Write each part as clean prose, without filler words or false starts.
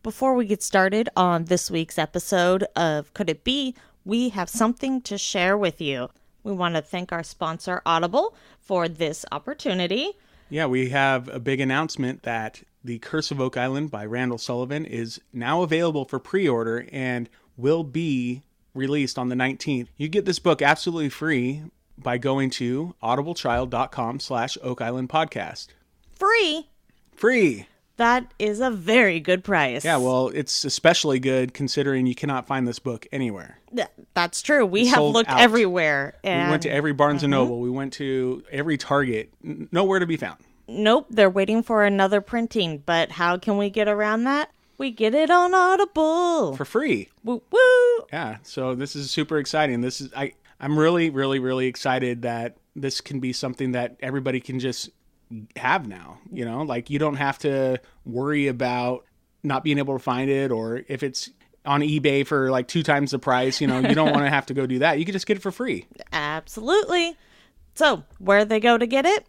Before we get started on this week's episode of Could It Be, we have something to share with you. We want to thank our sponsor, Audible, for this opportunity. Yeah, we have a big announcement that The Curse of Oak Island by Randall Sullivan is now available for pre-order and will be released on the 19th. You get this book absolutely free by going to audibletrial.com/Oak Island Podcast. Free! That is a very good price. Yeah, well, it's especially good considering you cannot find this book anywhere. That's true. We have looked everywhere. And we went to every Barnes & Noble. We went to every Target. Nowhere to be found. Nope, they're waiting for another printing. But how can we get around that? We get it on Audible. For free. Woo woo! Yeah, so this is super exciting. I'm really, really, really excited that this can be something that everybody can just have now. You know, like you don't have to worry about not being able to find it, or if it's on eBay for like 2 times the price, you know, you don't want to have to go do that. You can just get it for free. Absolutely. So where they go to get it?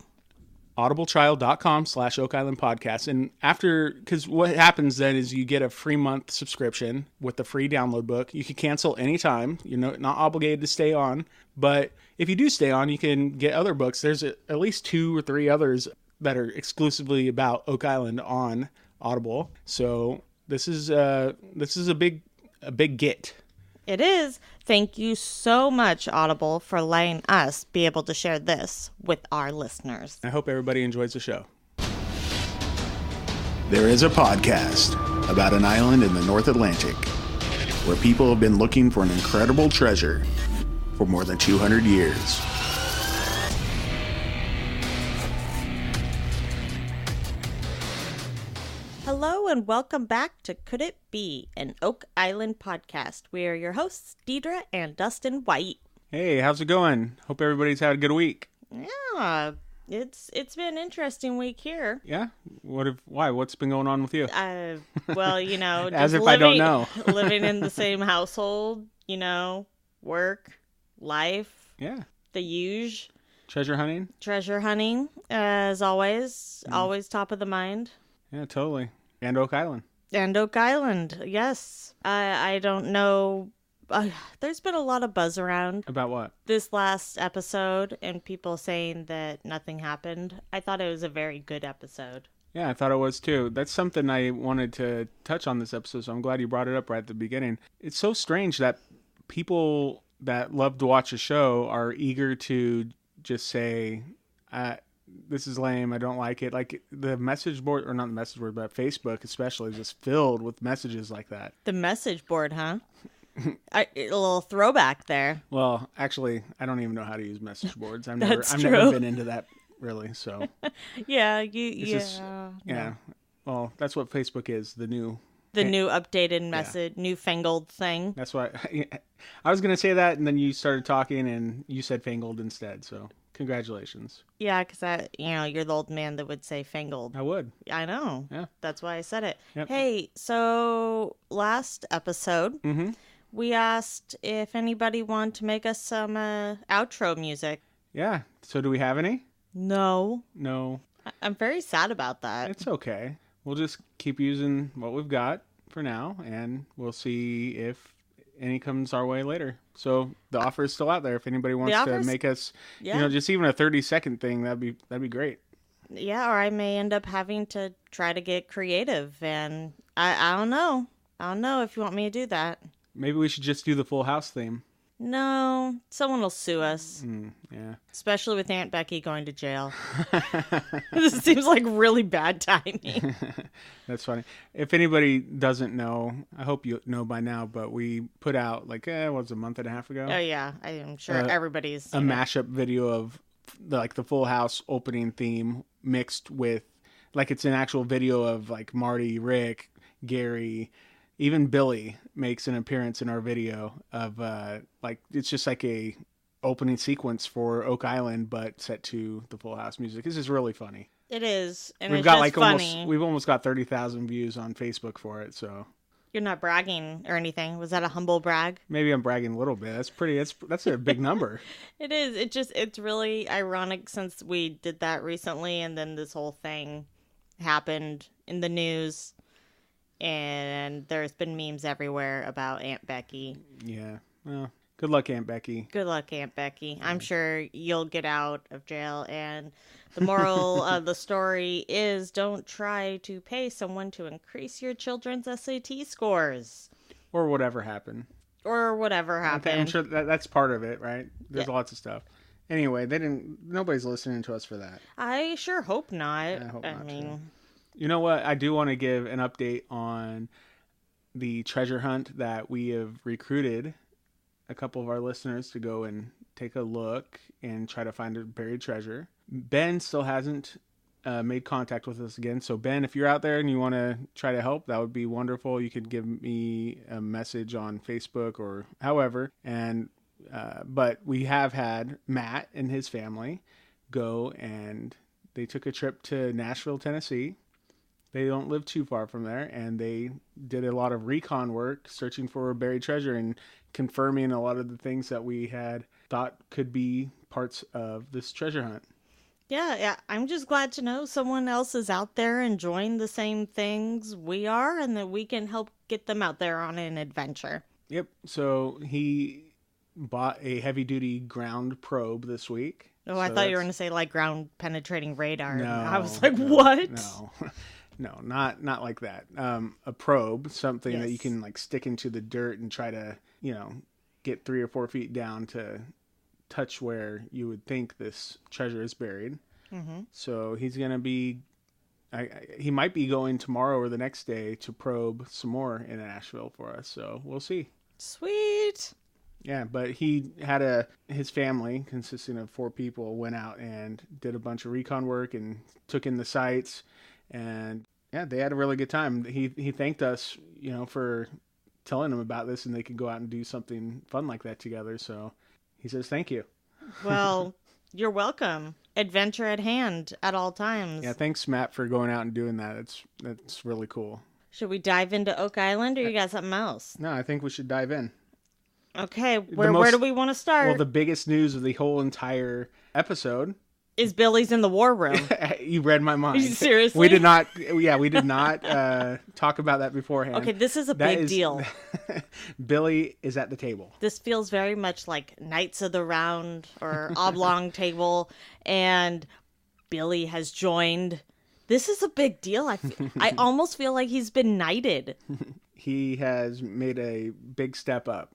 audibletrial.com/Oak Island Podcast. And after, because what happens then is you get a free month subscription with the free download book. You can cancel anytime. You're not obligated to stay on. But if you do stay on, you can get other books. There's at least 2 or 3 others that are exclusively about Oak Island on Audible. So this is a big get. It is. Thank you so much, Audible, for letting us be able to share this with our listeners. I hope everybody enjoys the show. There is a podcast about an island in the North Atlantic where people have been looking for an incredible treasure for more than 200 years. Hello and welcome back to Could It Be, an Oak Island podcast. We are your hosts, Deidre and Dustin White. Hey, how's it going? Hope everybody's had a good week. Yeah, it's been an interesting week here. Yeah? Why? What's been going on with you? Well, you know, As just if I don't know. living in the same household, you know, work, life. Yeah. The huge. Treasure hunting, as always. Always top of the mind. Yeah, totally. And Oak Island. Yes. I don't know. There's been a lot of buzz around. About what? This last episode and people saying that nothing happened. I thought it was a very good episode. Yeah, I thought it was too. That's something I wanted to touch on this episode, so I'm glad you brought it up right at the beginning. It's so strange that people that love to watch a show are eager to just say, this is lame, I don't like it. Like the message board, or not the message board, but Facebook especially, is just filled with messages like that. The message board, huh? A little throwback there. Well, actually, I don't even know how to use message boards. I've True. never been into that really. So yeah. Yeah. Well, that's what Facebook is. The new updated message, newfangled thing. That's why I was gonna say that, and then you started talking, and you said fangled instead. So congratulations. Yeah, because you're the old man that would say fangled. I would. I know. Yeah. That's why I said it. Yep. Hey, so last episode, we asked if anybody wanted to make us some outro music. Yeah. So do we have any? No. I'm very sad about that. It's okay. We'll just keep using what we've got for now, and we'll see if any comes our way later. So the offer is still out there. If anybody wants to make us, just even a 30-second thing, that'd be great. Yeah, or I may end up having to try to get creative, and I don't know. I don't know if you want me to do that. Maybe we should just do the Full House theme. No, someone will sue us. Yeah. Especially with Aunt Becky going to jail. This seems like really bad timing. That's funny. If anybody doesn't know, I hope you know by now, but we put out a month and a half ago? Oh yeah, I'm sure everybody's a mashup video of the Full House opening theme mixed with, it's an actual video of Marty, Rick, Gary, even Billy makes an appearance in our video of it's just like a opening sequence for Oak Island, but set to the Full House music. This is really funny. It is, and we've it's got just funny. We've almost got 30,000 views on Facebook for it. So you're not bragging or anything. Was that a humble brag? Maybe I'm bragging a little bit. That's a big number. It is. It's really ironic since we did that recently, and then this whole thing happened in the news. and there's been memes everywhere about Aunt Becky. Yeah. Well, good luck, Aunt Becky. Good luck, Aunt Becky. I'm sure you'll get out of jail. And the moral of the story is don't try to pay someone to increase your children's SAT scores. Or whatever happened. Or whatever happened. I'm sure that's part of it, right? There's lots of stuff. Anyway, nobody's listening to us for that. I sure hope not. I hope not, too. You know what? I do want to give an update on the treasure hunt that we have recruited a couple of our listeners to go and take a look and try to find a buried treasure. Ben still hasn't made contact with us again. So Ben, if you're out there and you want to try to help, that would be wonderful. You could give me a message on Facebook or however. And but we have had Matt and his family go, and they took a trip to Nashville, Tennessee. They don't live too far from there, and they did a lot of recon work searching for a buried treasure and confirming a lot of the things that we had thought could be parts of this treasure hunt. Yeah, I'm just glad to know someone else is out there enjoying the same things we are, and that we can help get them out there on an adventure. Yep. So he bought a heavy-duty ground probe this week. Oh, I thought you were going to say like ground penetrating radar. No, I was like, what? No. No, not like that. A probe, something that you can like stick into the dirt and try to, get 3 or 4 feet down to touch where you would think this treasure is buried. Mm-hmm. So he's going to be, he might be going tomorrow or the next day to probe some more in Nashville for us. So we'll see. Sweet. Yeah, but he had his family consisting of 4 people went out and did a bunch of recon work and took in the sites. And yeah, they had a really good time. He thanked us, for telling them about this, and they could go out and do something fun like that together. So he says, thank you. Well, you're welcome. Adventure at hand at all times. Yeah, thanks, Matt, for going out and doing that. That's really cool. Should we dive into Oak Island, or you got something else? No, I think we should dive in. Okay, where do we want to start? Well, the biggest news of the whole entire episode is Billy's in the war room. You read my mind. Seriously? We did not talk about that beforehand. Okay, this is a big deal. Billy is at the table. This feels very much like Knights of the Round or Oblong Table, and Billy has joined. This is a big deal. I almost feel like he's been knighted. He has made a big step up.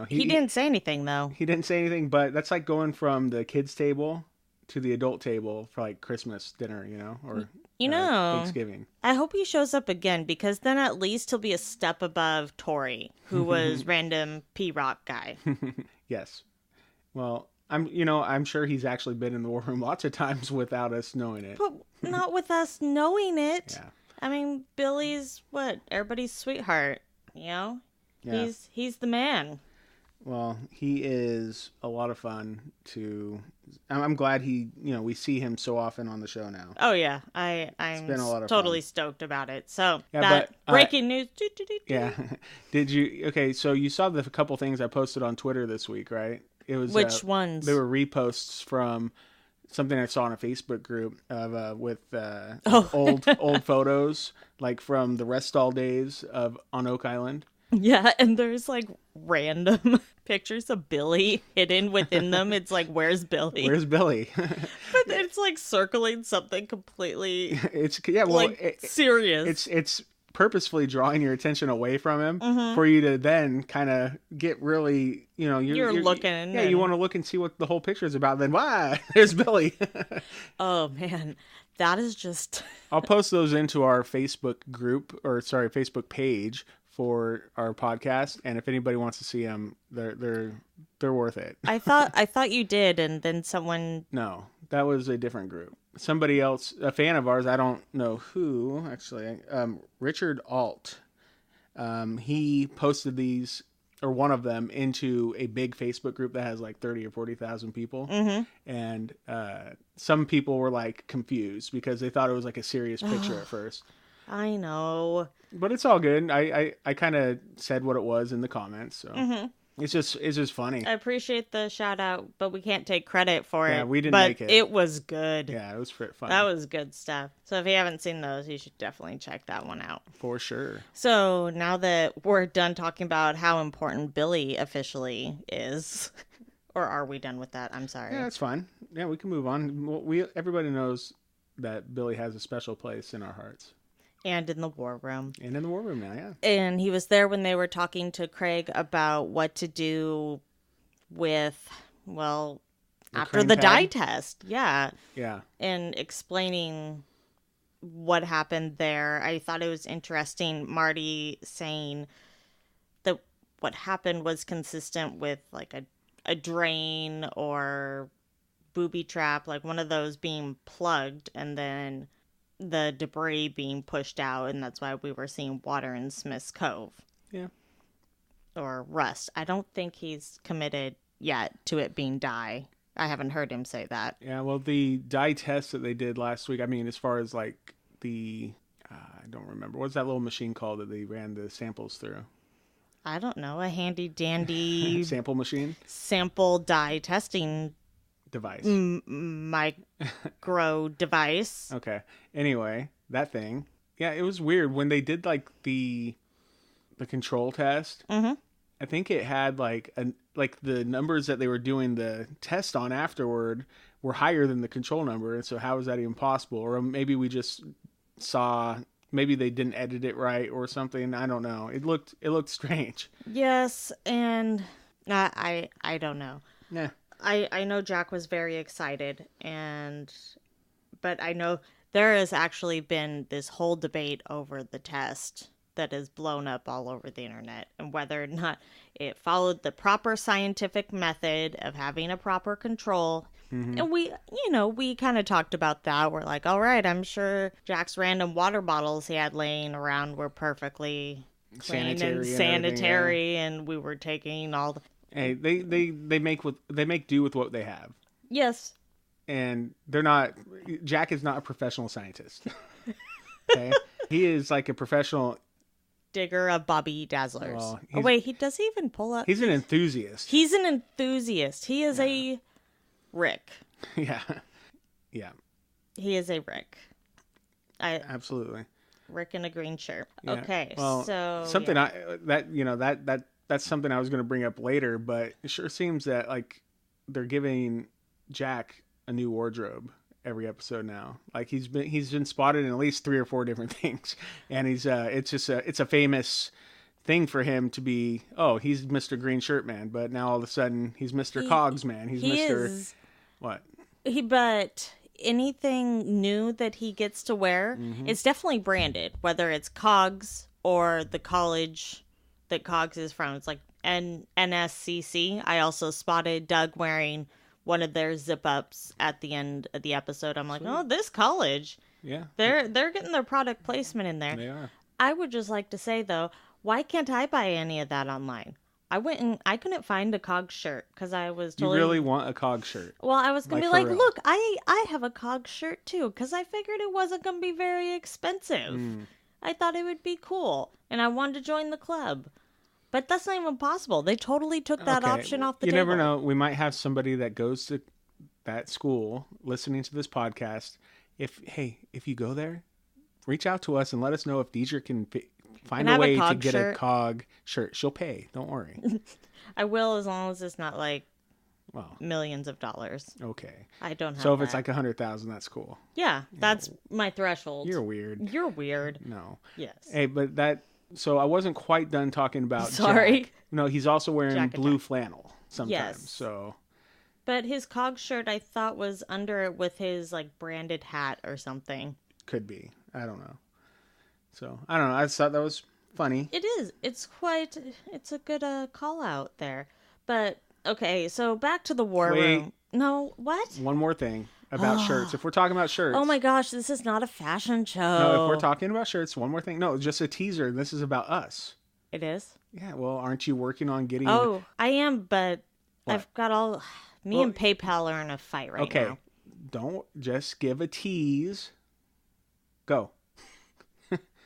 He didn't say anything, though. He didn't say anything, but that's like going from the kids' table to the adult table for like Christmas dinner, or Thanksgiving. I hope he shows up again, because then at least he'll be a step above Tori, who was random P-Rock guy. Yes. Well, I'm sure he's actually been in the war room lots of times without us knowing it. But not with us knowing it. Yeah. I mean, Billy's everybody's sweetheart, Yeah. He's the man. Well, he is a lot of fun I'm glad we see him so often on the show now. Oh yeah, I'm totally stoked about it. So breaking news. Yeah. Did you? Okay, so you saw the couple things I posted on Twitter this week, right? It was which ones? They were reposts from something I saw in a Facebook group of with old photos, like from the Restall days on Oak Island. Yeah, and there's like random pictures of Billy hidden within them. It's like, where's Billy? Where's Billy? But it's like circling something completely. Serious. It's purposefully drawing your attention away from him for you to then kind of get really, you're looking. Yeah, you want to look and see what the whole picture is about. Then there's Billy. Oh man, that is just. I'll post those into our Facebook page for our podcast, and if anybody wants to see them, they're worth it. I thought you did, and then someone. No, that was a different group. Somebody else, a fan of ours, I don't know who actually. Richard Alt. He posted these, or one of them, into a big Facebook group that has like 30 or 40,000 people, and some people were like confused because they thought it was like a serious picture at first. I know. But it's all good. I kind of said what it was in the comments. So. It's just funny. I appreciate the shout out, but we can't take credit for it. Yeah, we didn't but make it. It was good. Yeah, it was fun. That was good stuff. So if you haven't seen those, you should definitely check that one out. For sure. So now that we're done talking about how important Billy officially is, or are we done with that? I'm sorry. Yeah, that's fine. Yeah, we can move on. Everybody knows that Billy has a special place in our hearts. And in the war room. And in the war room now, yeah. And he was there when they were talking to Craig about what to do with, after the dye test. Yeah. Yeah. And explaining what happened there. I thought it was interesting, Marty saying that what happened was consistent with like a drain or booby trap, like one of those being plugged and then the debris being pushed out, and that's why we were seeing water in Smith's Cove. Yeah. Or rust. I don't think he's committed yet to it being dye. I haven't heard him say that. Yeah, well, the dye test that they did last week, I mean, as far as like I don't remember. What's that little machine called that they ran the samples through? I don't know. A handy dandy sample machine? Sample dye testing device. Micro device. Okay. Anyway, that thing. Yeah, it was weird when they did like the control test. Mm-hmm. I think it had like the numbers that they were doing the test on afterward were higher than the control number, and so how is that even possible? Or maybe we just saw, maybe they didn't edit it right or something. I don't know. It looked strange. Yes, and I don't know. Yeah. I know Jack was very excited, but I know there has actually been this whole debate over the test that has blown up all over the internet and whether or not it followed the proper scientific method of having a proper control. Mm-hmm. And we kind of talked about that. We're like, all right, I'm sure Jack's random water bottles he had laying around were perfectly clean and sanitary, and we were taking all the... Hey, they make do with what they have. Yes. And Jack is not a professional scientist. Okay? He is like a professional digger of Bobby Dazzlers. Well, does he even pull up? He's an enthusiast. He's an enthusiast. He is a Rick. Yeah. Yeah. He is a Rick. Absolutely. Rick in a green shirt. Yeah. Okay. Well, so something that's something I was going to bring up later, but it sure seems that like they're giving Jack a new wardrobe every episode now. Like he's been spotted in at least 3 or 4 different things, and it's a famous thing for him to be. Oh, he's Mr. Green Shirt Man, but now all of a sudden he's Mr. Cogs Man. He's Mr. What? But anything new that he gets to wear, it's definitely branded, whether it's Cogs or the college that Cogs is from. It's like NSCC. I also spotted Doug wearing one of their zip-ups at the end of the episode. I'm like, oh, this college. Yeah. They're getting their product placement in there. They are. I would just like to say, though, why can't I buy any of that online? I couldn't find a Cog shirt because I was totally... You really want a Cog shirt? Well, I was going to be like, look, I have a Cog shirt, too, because I figured it wasn't going to be very expensive. I thought it would be cool, and I wanted to join the club. But that's not even possible. They totally took that option off the table. You never know. We might have somebody that goes to that school listening to this podcast. If you go there, reach out to us and let us know if Deidre can find a way to get a Cog shirt. She'll pay. Don't worry. I will, as long as it's not like millions of dollars. Okay. I don't have So if it's like 100,000, that's cool. Yeah, that's my threshold. You're weird. You're weird. No. Yes. Hey, but that... So I wasn't quite done talking about Sorry. Jack. No, he's also wearing blue flannel sometimes. Yes. So, but his Cog shirt I thought was under it with his like branded hat or something. Could be. I don't know. So I don't know. I thought that was funny. It is. It's a good call out there. But okay, so back to the war room. No, what? One more thing about shirts. If we're talking about shirts. Oh my gosh, this is not a fashion show. No, if we're talking about shirts, one more thing. No, just a teaser. This is about us. It is? Yeah, well, aren't you working on getting... Oh, I am, but what? I've got all... Me and PayPal are in a fight right now. Okay, don't just give a tease. Go.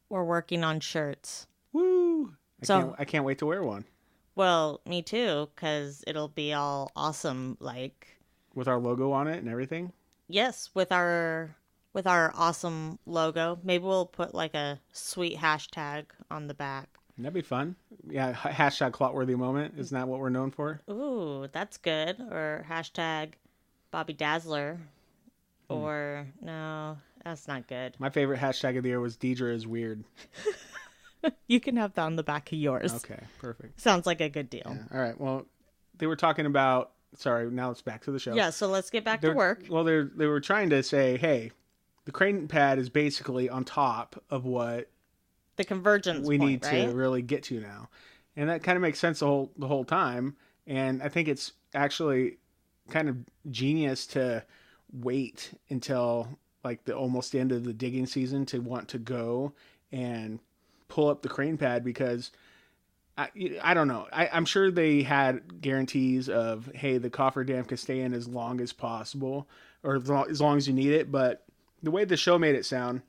We're working on shirts. Woo! I can't wait to wear one. Well, me too, because it'll be all awesome, like... With our logo on it and everything? Yes, with our awesome logo. Maybe we'll put like a sweet hashtag on the back. That'd be fun. Yeah, hashtag Clotworthy Moment. Isn't that what we're known for? Ooh, that's good. Or hashtag Bobby Dazzler. Or, no, that's not good. My favorite hashtag of the year was Deidre is weird. You can have that on the back of yours. Okay, perfect. Sounds like a good deal. Yeah. All right, well, they were talking about... Sorry, now it's back to the show. Yeah, so let's get back to work. Well, they were trying to say, hey, the crane pad is basically on top of what the convergence we point, need right? to really get to now. And that kind of makes sense the whole time. And I think it's actually kind of genius to wait until like the almost end of the digging season to want to go and pull up the crane pad, because I don't know. I'm sure they had guarantees of, hey, the cofferdam can stay in as long as possible, or as long as you need it. But the way the show made it sound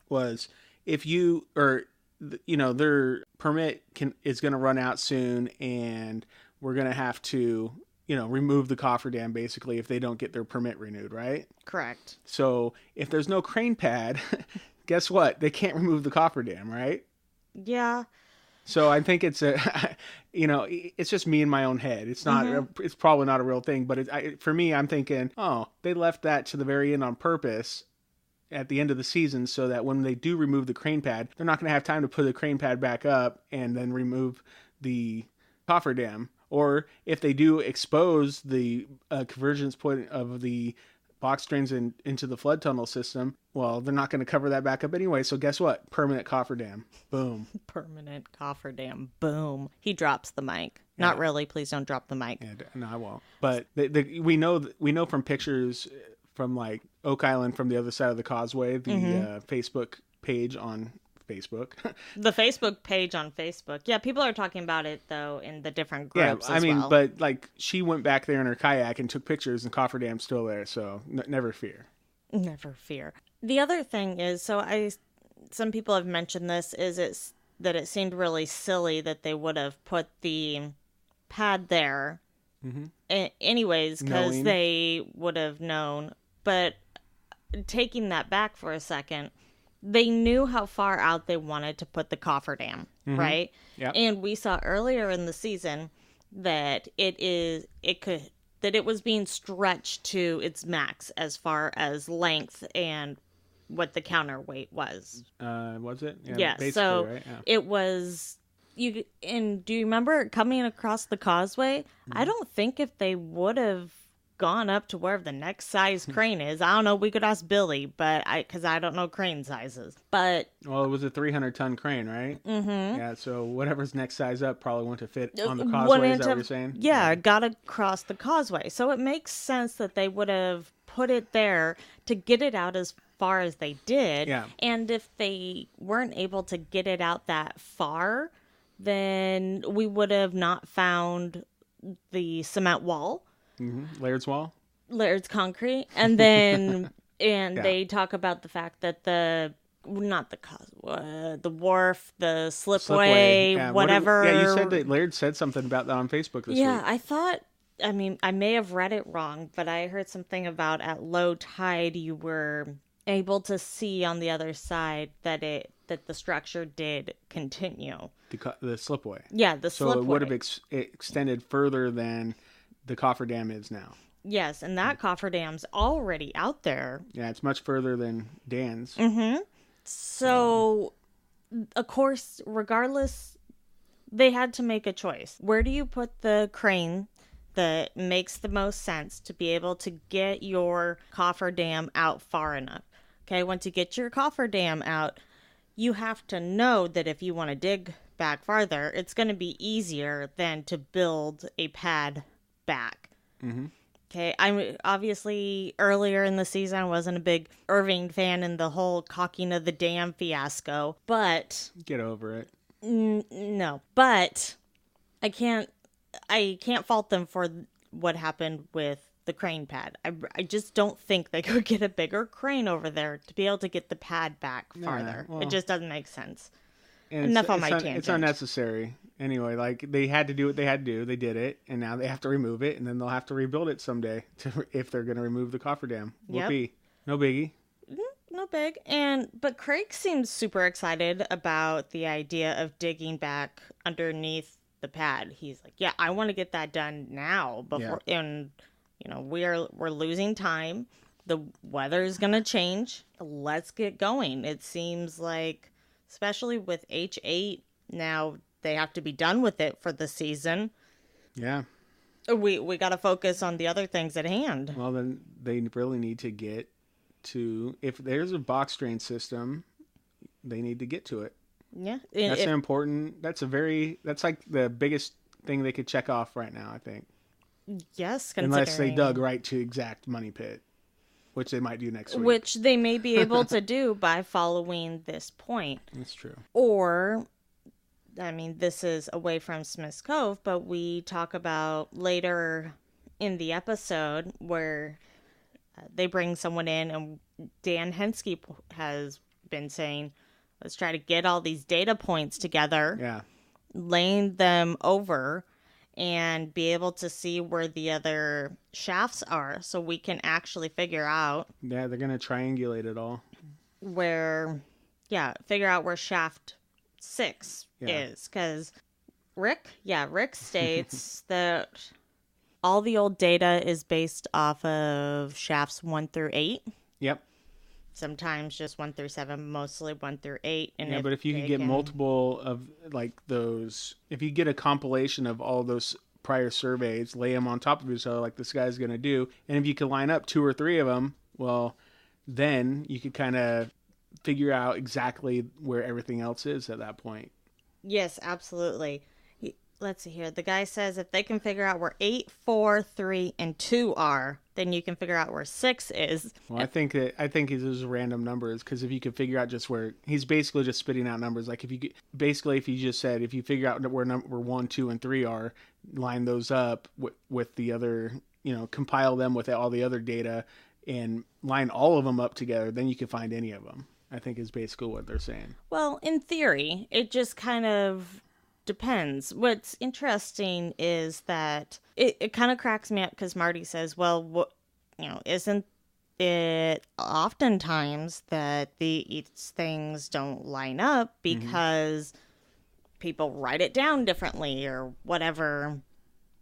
was, if you, or, you know, their permit is going to run out soon, and we're going to have to, you know, remove the cofferdam basically if they don't get their permit renewed, right? Correct. So if there's no crane pad, guess what? They can't remove the cofferdam, right? Yeah. So I think it's you know, it's just me in my own head. It's not, it's probably not a real thing, but for me, I'm thinking, oh, they left that to the very end on purpose at the end of the season, so that when they do remove the crane pad, they're not going to have time to put the crane pad back up and then remove the cofferdam. Or if they do expose the convergence point of the box drains into the flood tunnel system, well, they're not going to cover that back up anyway. So guess what? Permanent cofferdam. Boom. Permanent cofferdam. Boom. He drops the mic. Yeah. Not really. Please don't drop the mic. Yeah, no, I won't. But we know from pictures from like Oak Island from the other side of the causeway, the Facebook page on Facebook. The Facebook page on Facebook. Yeah, people are talking about it, though, in the different groups I mean, but, like, she went back there in her kayak and took pictures, and cofferdam's still there, so never fear. Never fear. The other thing is, some people have mentioned this, that it seemed really silly that they would have put the pad there anyways, because they would have known. But taking that back for a second, they knew how far out they wanted to put the cofferdam, right? Yeah. And we saw earlier in the season that it was being stretched to its max as far as length and what the counterweight was. Was it? Yeah. So right? Yeah. It was and do you remember coming across the causeway? I don't think if they would have gone up to wherever the next size crane is. I don't know. We could ask Billy, but because I don't know crane sizes. But well, it was a 300-ton crane, right? Mm-hmm. Yeah. So whatever's next size up probably wouldn't have fit on the causeway. Is that what you're saying? Yeah, got across the causeway. So it makes sense that they would have put it there to get it out as far as they did. Yeah. And if they weren't able to get it out that far, then we would have not found the cement wall. Laird's wall, Laird's concrete, and then they talk about the fact that the wharf, the slipway, whatever. You said that Laird said something about that on Facebook this week. Yeah, I thought. I mean, I may have read it wrong, but I heard something about at low tide you were able to see on the other side that the structure did continue. The slipway. Yeah, the slipway. So it would have extended further than the cofferdam is now. Yes, and that cofferdam's already out there. Yeah, it's much further than Dan's. So, of course, regardless, they had to make a choice. Where do you put the crane that makes the most sense to be able to get your cofferdam out far enough? Okay, once you get your cofferdam out, you have to know that if you want to dig back farther, it's going to be easier than to build a pad back. Okay, I'm obviously earlier in the season I wasn't a big Irving fan in the whole caulking of the dam fiasco, but get over it. No, but I can't fault them for what happened with the crane pad. I just don't think they could get a bigger crane over there to be able to get the pad back farther. It just doesn't make sense. And Enough on my tangent. It's unnecessary. Anyway, like they had to do what they had to do. They did it, and now they have to remove it, and then they'll have to rebuild it someday if they're going to remove the cofferdam. Yep. Whoopee. No biggie. No big. But Craig seems super excited about the idea of digging back underneath the pad. He's like, yeah, I want to get that done now before, and we're losing time. The weather's going to change. Let's get going. It seems like, especially with H8, now they have to be done with it for the season. Yeah. We got to focus on the other things at hand. Well, then they really need to get to, if there's a box drain system, they need to get to it. Yeah. That's like the biggest thing they could check off right now, I think. Yes, unless they dug right to exact money pit, which they might do next week. Which they may be able to do by following this point. That's true. Or, I mean, this is away from Smith's Cove, but we talk about later in the episode where they bring someone in, and Dan Henske has been saying, let's try to get all these data points together. Yeah. Laying them over and be able to see where the other shafts are so we can actually figure out. Yeah, they're going to triangulate it all. Figure out where shaft 6 is. Because Rick states that all the old data is based off of shafts 1 through 8. Yep. Sometimes just 1 through 7, mostly 1 through 8. And but if you could get multiple of like those, if you get a compilation of all those prior surveys, lay them on top of each other like this guy's going to do, and if you could line up 2 or 3 of them, well, then you could kind of figure out exactly where everything else is at that point. Yes, absolutely. Let's see here. The guy says if they can figure out where 8, 4, 3, and 2 are, then you can figure out where 6 is. Well, I think those are random numbers, because if you could figure out just where, he's basically just spitting out numbers. Like if you just said, if you figure out where number 1, 2, and 3 are, line those up with the other, compile them with all the other data and line all of them up together, then you can find any of them, I think is basically what they're saying. Well, in theory, it just kind of depends. What's interesting is that it kind of cracks me up because Marty says, well, isn't it oftentimes that these things don't line up because people write it down differently or whatever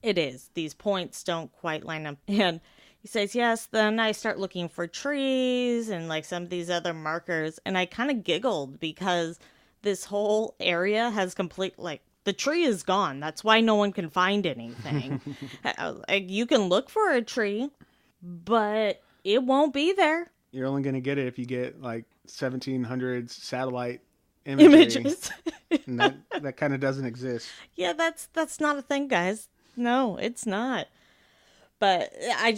it is. These points don't quite line up. And he says, yes, then I start looking for trees and like some of these other markers. And I kind of giggled because this whole area has the tree is gone. That's why no one can find anything. You can look for a tree, but it won't be there. You're only going to get it if you get like 1700s satellite images. And that kind of doesn't exist. Yeah, that's not a thing, guys. No, it's not. But I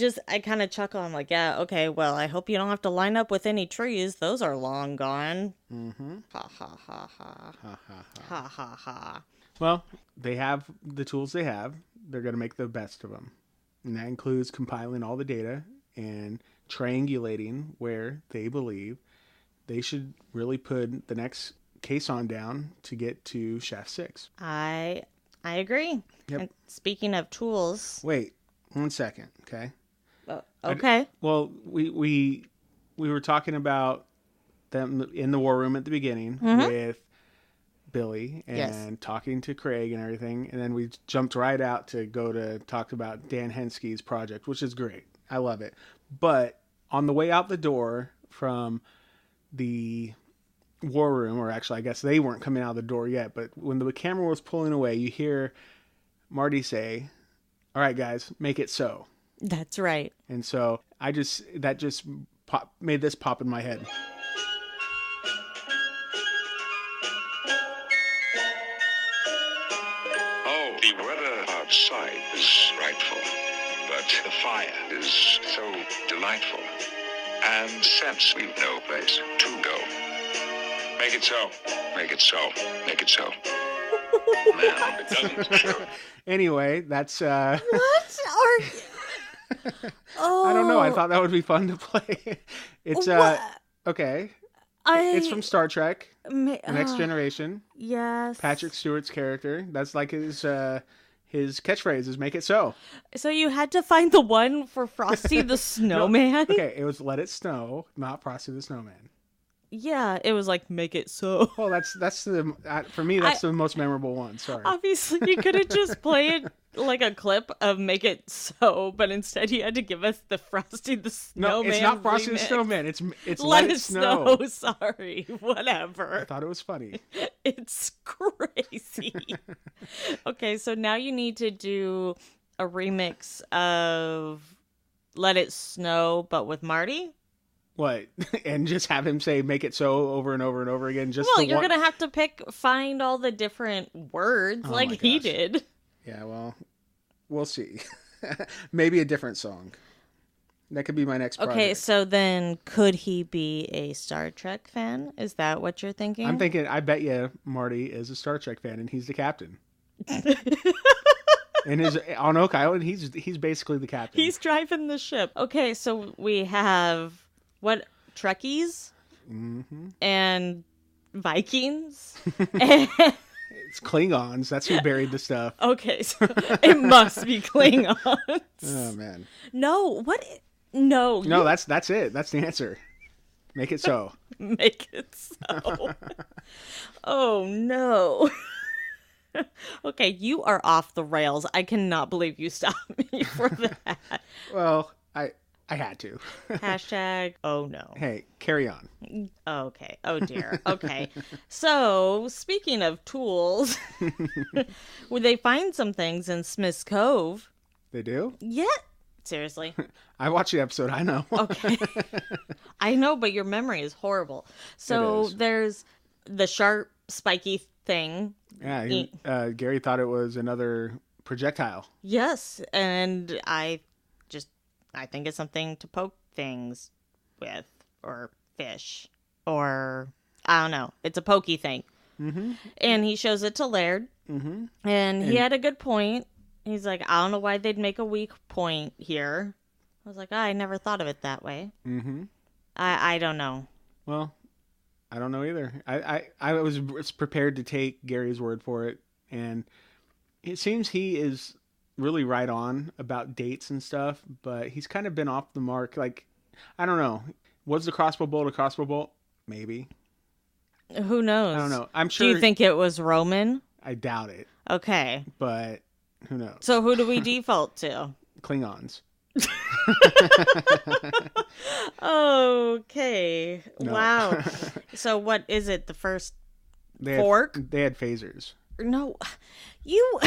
kind of chuckle. I'm like, yeah, okay, well, I hope you don't have to line up with any trees. Those are long gone. Mm-hmm. Ha, ha, ha, ha. Ha, ha, ha. Ha, ha, ha. Well, they have the tools they have. They're going to make the best of them. And that includes compiling all the data and triangulating where they believe they should really put the next caisson down to get to shaft 6. I agree. Yep. And speaking of tools... Wait, 1 second, okay? Okay. We were talking about them in the war room at the beginning with Billy and talking to Craig and everything, and then we jumped right out to go to talk about Dan Henske's project, which is great. I love it. But on the way out the door from the war room, or actually I guess they weren't coming out of the door yet, but when the camera was pulling away, you hear Marty say, all right, guys, make it so. That's right. And so that just made this pop in my head. The weather outside is frightful, but the fire is so delightful. And since we've no place to go, make it so, make it so, make it so. Man, it doesn't show. Anyway, that's... What are you... I don't know. I thought that would be fun to play. It's... Okay. It's from Star Trek, Ma- The Next Generation. Yes. Patrick Stewart's character. That's like his catchphrase is "Make it so." So you had to find the one for Frosty the Snowman? Okay, it was "Let it snow," not Frosty the Snowman. Yeah, it was like, make it so. Well, that's the for me that's the most memorable one. Sorry. Obviously, you could have just played like a clip of "Make It So," but instead you had to give us the Frosty the Snowman. No, it's not Frosty the remix. Snowman. It's Let It Snow. Sorry, I whatever. thought it was funny. It's crazy. Okay, so now you need to do a remix of "Let It Snow," but with Marty. What? And just have him say "Make it so" over and over and over again. Just Well, the you're one... gonna have to find all the different words Oh like my he gosh. did. Yeah, well, we'll see. Maybe a different song. That could be my next project. Okay, so then could he be a Star Trek fan? Is that what you're thinking? I'm thinking, I bet you Marty is a Star Trek fan and he's the captain. And on Oak Island, he's basically the captain. He's driving the ship. Okay, so we have what, Trekkies and Vikings. And... It's Klingons. That's who buried the stuff. Okay, so it must be Klingons. Oh man. No, what? No, No, that's it. That's the answer. Make it so. make it so. Oh no. Okay, you are off the rails. I cannot believe you stopped me for that. Well, I had to. Hashtag, oh no. Hey, carry on. Okay. Oh dear. Okay. So, speaking of tools, would they find some things in Smith's Cove? They do? Yeah. Seriously. I watched the episode. I know. Okay. I know, but your memory is horrible. So, It is. there's the sharp, spiky thing. Yeah, Gary thought it was another projectile. Yes. And I think it's something to poke things with, or fish, or I don't know. It's a pokey thing. Mm-hmm. And he shows it to Laird. Mm-hmm. And he had a good point. He's like, I don't know why they'd make a weak point here. I was like, I never thought of it that way. Mm-hmm. I don't know. Well, I don't know either. I was prepared to take Gary's word for it, and it seems he is really right on about dates and stuff, but he's kind of been off the mark. Like, I don't know. Was the crossbow bolt a crossbow bolt? Maybe. Who knows? I don't know. I'm sure. Do you think it was Roman? I doubt it, Okay. but who knows? So who do we default to? Klingons. Okay. No. Wow. So what is it? The first They fork? They had phasers. No. You...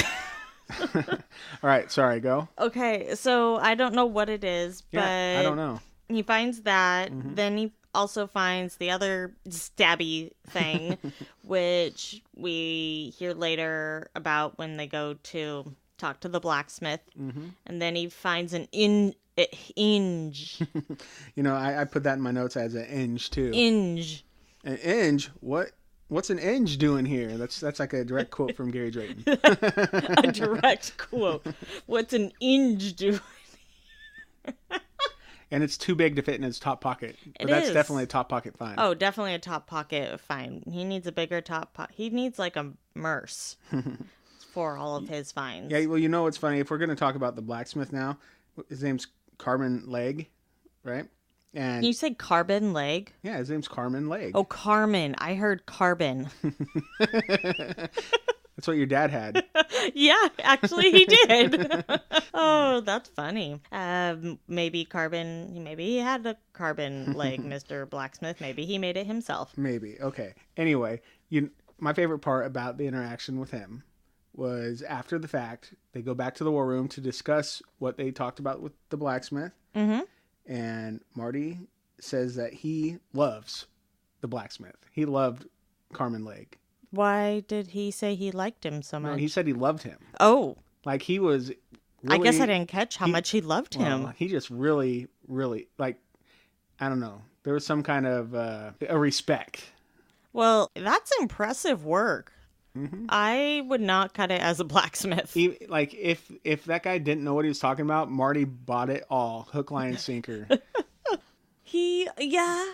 All right, sorry, go. Okay, so I don't know what it is, but Yeah, I don't know. He finds that. Then he also finds the other stabby thing, which we hear later about when they go to talk to the blacksmith. And then he finds an inge. You know, I put that in my notes as an inge too. Inge. An inge? What's an inge doing here? That's like a direct quote from Gary Drayton. A direct quote. What's an inge doing? And it's too big to fit in his top pocket. But It that's is. definitely a top pocket find. Oh, definitely a top pocket find. He needs a bigger top pocket. He needs like a Merce for all of his finds. Yeah, well, you know what's funny? If we're going to talk about the blacksmith now, his name's Carmen Legg, right? And Can you say carbon leg? yeah, his name's Carmen Legg. Oh, Carmen. I heard carbon. That's what your dad had. Yeah, actually he did. Oh, that's funny. Maybe he had a carbon leg, Mr. Blacksmith. Maybe he made it himself. Maybe. Okay. Anyway, my favorite part about the interaction with him was after the fact, they go back to the war room to discuss what they talked about with the blacksmith. Mm-hmm. And Marty says that he loves the blacksmith. He loved Carmen Legg. Why did he say he liked him so much? No, he said he loved him. Oh, Like he was really, I guess I didn't catch how much he loved him. Well, he just really, really, like, I don't know. There was some kind of a respect. Well, that's impressive work. Mm-hmm. I would not cut it as a blacksmith. Like, if that guy didn't know what he was talking about, Marty bought it all. Hook, line, sinker. Yeah.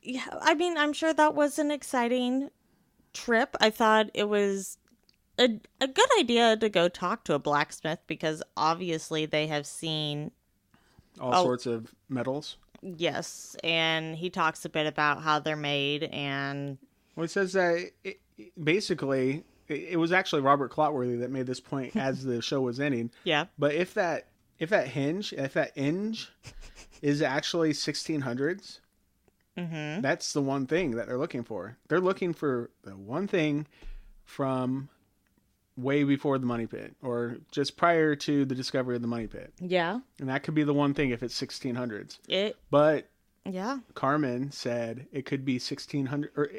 Yeah, I mean, I'm sure that was an exciting trip. I thought it was a good idea to go talk to a blacksmith because obviously they have seen, All sorts of metals. yes, and he talks a bit about how they're made and Well, it says that basically it was actually Robert Clotworthy that made this point as the show was ending. yeah. But if that hinge is actually 1600s, that's the one thing that they're looking for. They're looking for the one thing from way before the money pit or just prior to the discovery of the money pit. Yeah. And that could be the one thing if it's 1600s. But Yeah. Carmen said it could be 1600 or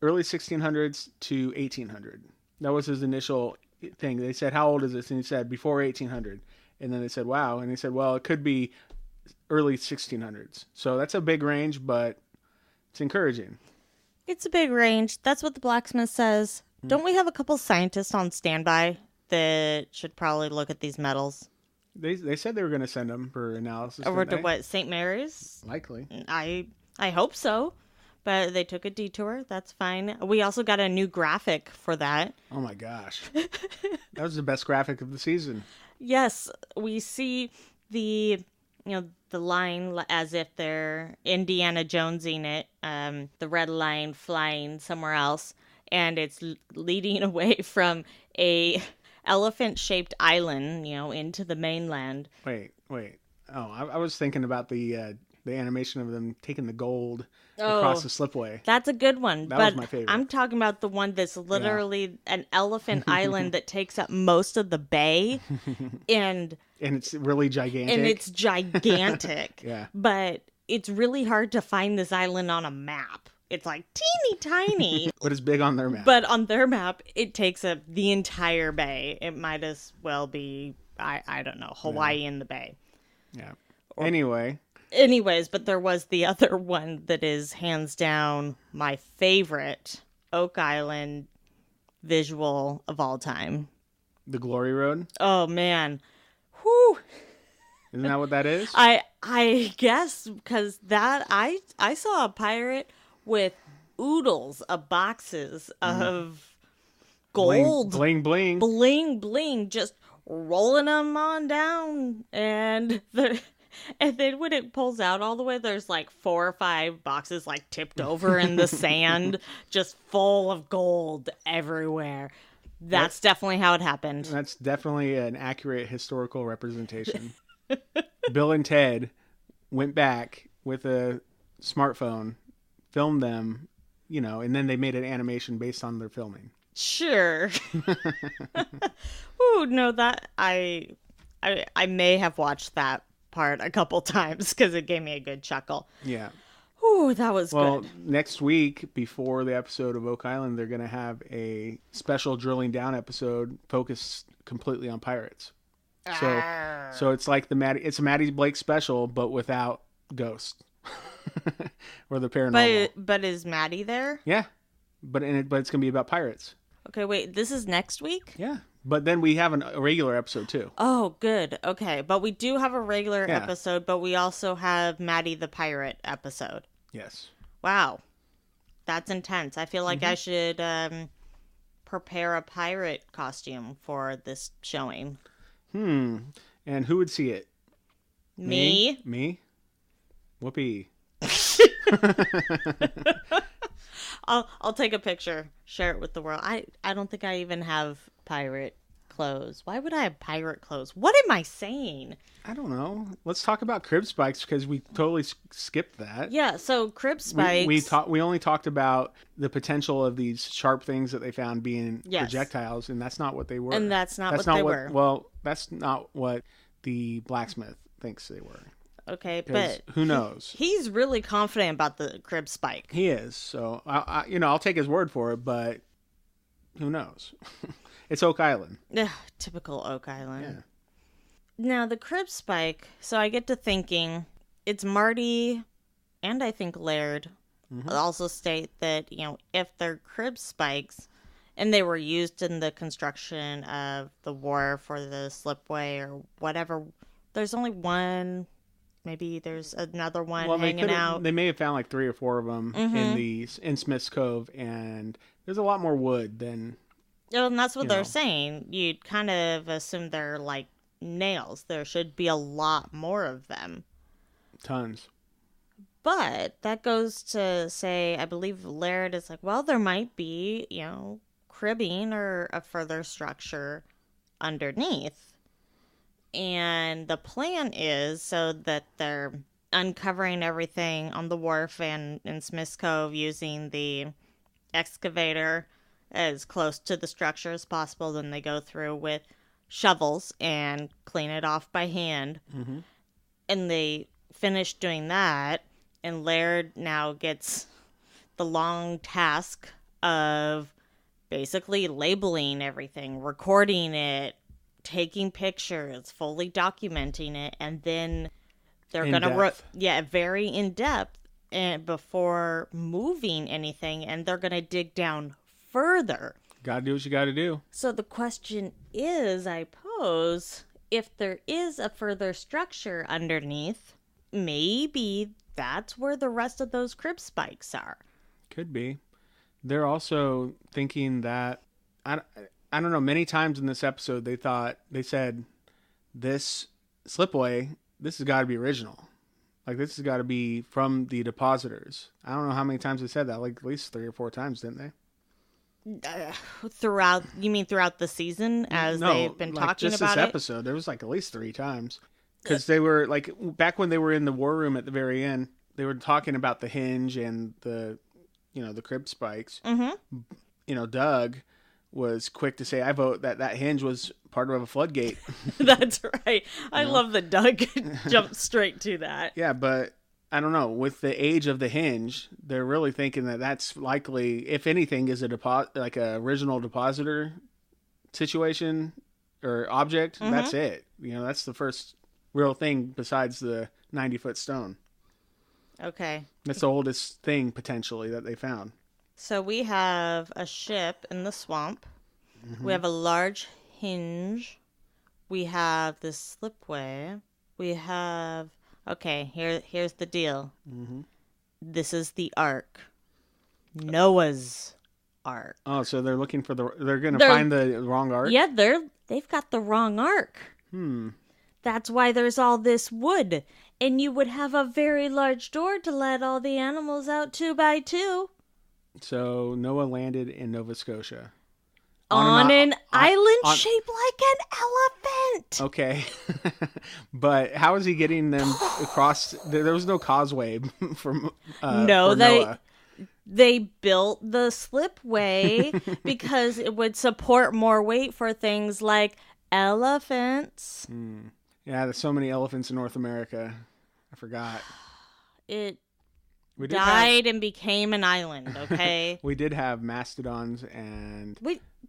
early 1600s to 1800. That was his initial thing. They said, "How old is this?" And he said, "Before 1800." And then they said, "Wow." And he said, "Well, it could be early 1600s." So that's a big range, but it's encouraging. It's a big range. That's what the blacksmith says. Don't we have a couple scientists on standby that should probably look at these metals? They said they were going to send them for analysis. Over didn't to they? what, St. Mary's? Likely. I hope so. But they took a detour. That's fine. We also got a new graphic for that. Oh my gosh. That was the best graphic of the season. Yes, we see the line as if they're Indiana Jonesing it, the red line flying somewhere else, and it's leading away from a elephant-shaped island, into the mainland. Wait. Oh, I was thinking about the animation of them taking the gold across the slipway. That's a good one. That but was my favorite. I'm talking about the one that's literally an elephant island that takes up most of the bay, and it's really gigantic. and it's gigantic. Yeah. But it's really hard to find this island on a map. It's like teeny tiny. But it's big on their map. But on their map, it takes up the entire bay. It might as well be, I don't know, Hawaii in the bay. Yeah. Anyway. Anyways, but there was the other one that is hands down my favorite Oak Island visual of all time. The Glory Road? Oh, man. Whew. Isn't that what that is? I guess because that I saw a pirate with oodles of boxes of gold, Bling, bling. bling, bling, just rolling them on down, and then when it pulls out all the way, there's like 4 or 5 boxes like tipped over in the sand, just full of gold everywhere. That's definitely how it happened. That's definitely an accurate historical representation. Bill and Ted went back with a smartphone, filmed them, and then they made an animation based on their filming. Sure. Ooh, no, that I may have watched that part a couple times because it gave me a good chuckle. Yeah. Ooh, that was Well, good. next week, before the episode of Oak Island, they're going to have a special drilling down episode focused completely on pirates. So it's like it's a Maddie Blake special, but without ghosts or the paranormal. But is Maddie there? Yeah, but it's going to be about pirates. Okay, wait, this is next week? Yeah, but then we have a regular episode too. Oh, good. Okay, but we do have a regular Yeah. episode, but we also have Maddie the Pirate episode. Yes. Wow. That's intense. I feel like Mm-hmm. I should prepare a pirate costume for this showing. And who would see it? Me? Me? Whoopee. I'll take a picture, share it with the world. I don't think I even have pirate clothes. Why would I have pirate clothes? What am I saying? I don't know. Let's talk about crib spikes because we totally skipped that. Yeah, so crib spikes. We only talked about the potential of these sharp things that they found being Yes. projectiles, and that's not what they were. And that's not what they were. Well, that's not what the blacksmith thinks they were. Okay, 'Cause but who knows? he's really confident about the crib spike. He is. So I'll take his word for it, but who knows? It's Oak Island. Ugh, typical Oak Island. Yeah. Now, the crib spike, so I get to thinking, it's Marty and I think Laird also state that, if they're crib spikes and they were used in the construction of the wharf or the slipway or whatever, there's only one maybe there's another one Well, hanging out. They may have found like 3 or 4 of them in Smith's Cove, and there's a lot more wood than. Oh, and that's what they're saying. You'd kind of assume they're like nails. There should be a lot more of them. Tons. But that goes to say, I believe Laird is like, well, there might be, cribbing or a further structure underneath. And the plan is so that they're uncovering everything on the wharf and in Smith's Cove using the excavator as close to the structure as possible. Then they go through with shovels and clean it off by hand. Mm-hmm. And they finish doing that. And Laird now gets the long task of basically labeling everything, recording it, taking pictures, fully documenting it, and then they're going to very in depth and before moving anything, and they're going to dig down further. Gotta do what you gotta do. So the question is, I pose, if there is a further structure underneath, maybe that's where the rest of those crib spikes are. Could be. They're also thinking that, I don't know, many times in this episode they said, this slipway, this has got to be original. Like, this has got to be from the depositors. I don't know how many times they said that, like at least 3 or 4 times, didn't they? Throughout the season, as they've been talking about it? Just this episode, there was like at least 3 times. Because they were, like, back when they were in the war room at the very end, they were talking about the hinge and the crib spikes. Mm-hmm. Doug was quick to say, I vote that hinge was part of a floodgate. That's right. I love that Doug jumped straight to that. Yeah, but I don't know. With the age of the hinge, they're really thinking that that's likely, if anything, is like a original depositor situation or object. Mm-hmm. That's it. That's the first real thing besides the 90-foot stone. Okay. That's the oldest thing, potentially, that they found. So we have a ship in the swamp. Mm-hmm. We have a large hinge. We have this slipway. We have... Okay, here's the deal. Mm-hmm. This is the Ark. Noah's Ark. Oh, so they're looking for they're going to find the wrong Ark? Yeah, they've got the wrong Ark. That's why there's all this wood. And you would have a very large door to let all the animals out 2 by 2. So Noah landed in Nova Scotia. On an island shaped like an elephant. Okay. But how is he getting them across? There was no causeway for Noah. They built the slipway because it would support more weight for things like elephants. Yeah, there's so many elephants in North America. I forgot. It died and became an island, okay? We did have mastodons and...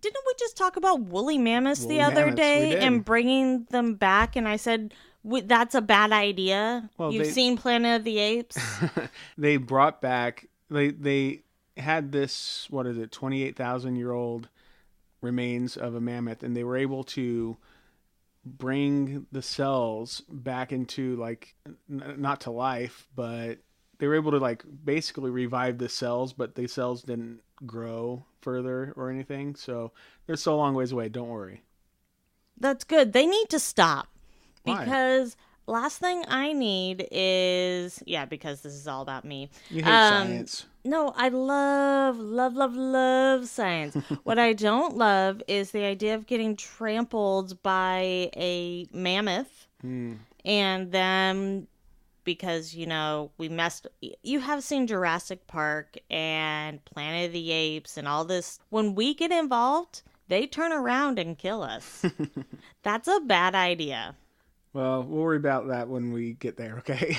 Didn't we just talk about woolly mammoths the other day and bringing them back? And I said, that's a bad idea. Well, You've seen Planet of the Apes? They brought back... They had this, 28,000-year-old remains of a mammoth, and they were able to bring the cells back into, like, not to life, but they were able to, like, basically revive the cells, but the cells didn't grow further or anything. So they're still a long ways away. Don't worry. That's good. They need to stop. Why? Because last thing I need is... Yeah, because this is all about me. You hate science. No, I love science. What I don't love is the idea of getting trampled by a mammoth and then... Because, we messed... You have seen Jurassic Park and Planet of the Apes and all this. When we get involved, they turn around and kill us. That's a bad idea. Well, we'll worry about that when we get there, okay?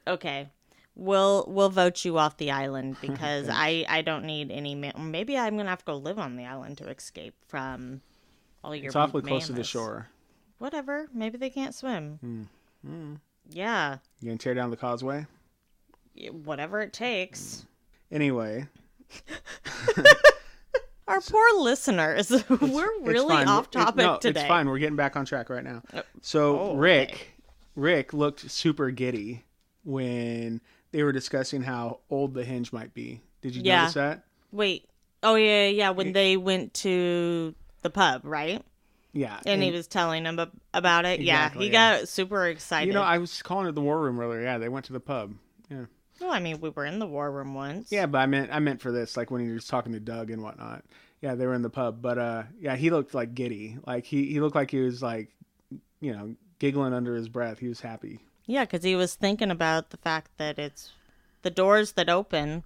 Okay. We'll vote you off the island because I don't need any... Maybe I'm going to have to go live on the island to escape from all your... It's awfully mammoths. Close to the shore. Whatever. Maybe they can't swim. Yeah. You gonna tear down the causeway? Whatever it takes. Anyway. Our poor listeners. We're really off topic today. It's fine. We're getting back on track right now. So Rick Rick looked super giddy when they were discussing how old the hinge might be. Did you notice that? Wait. Oh, yeah. When they went to the pub, right? Yeah. And he was telling them about it. Exactly, He got super excited. I was calling it the war room earlier. Yeah, they went to the pub. Yeah. Well, I mean, we were in the war room once. Yeah, but I meant for this, like when he was talking to Doug and whatnot. Yeah, they were in the pub. But, he looked like giddy. Like, he looked like he was like, giggling under his breath. He was happy. Yeah, because he was thinking about the fact that it's the doors that open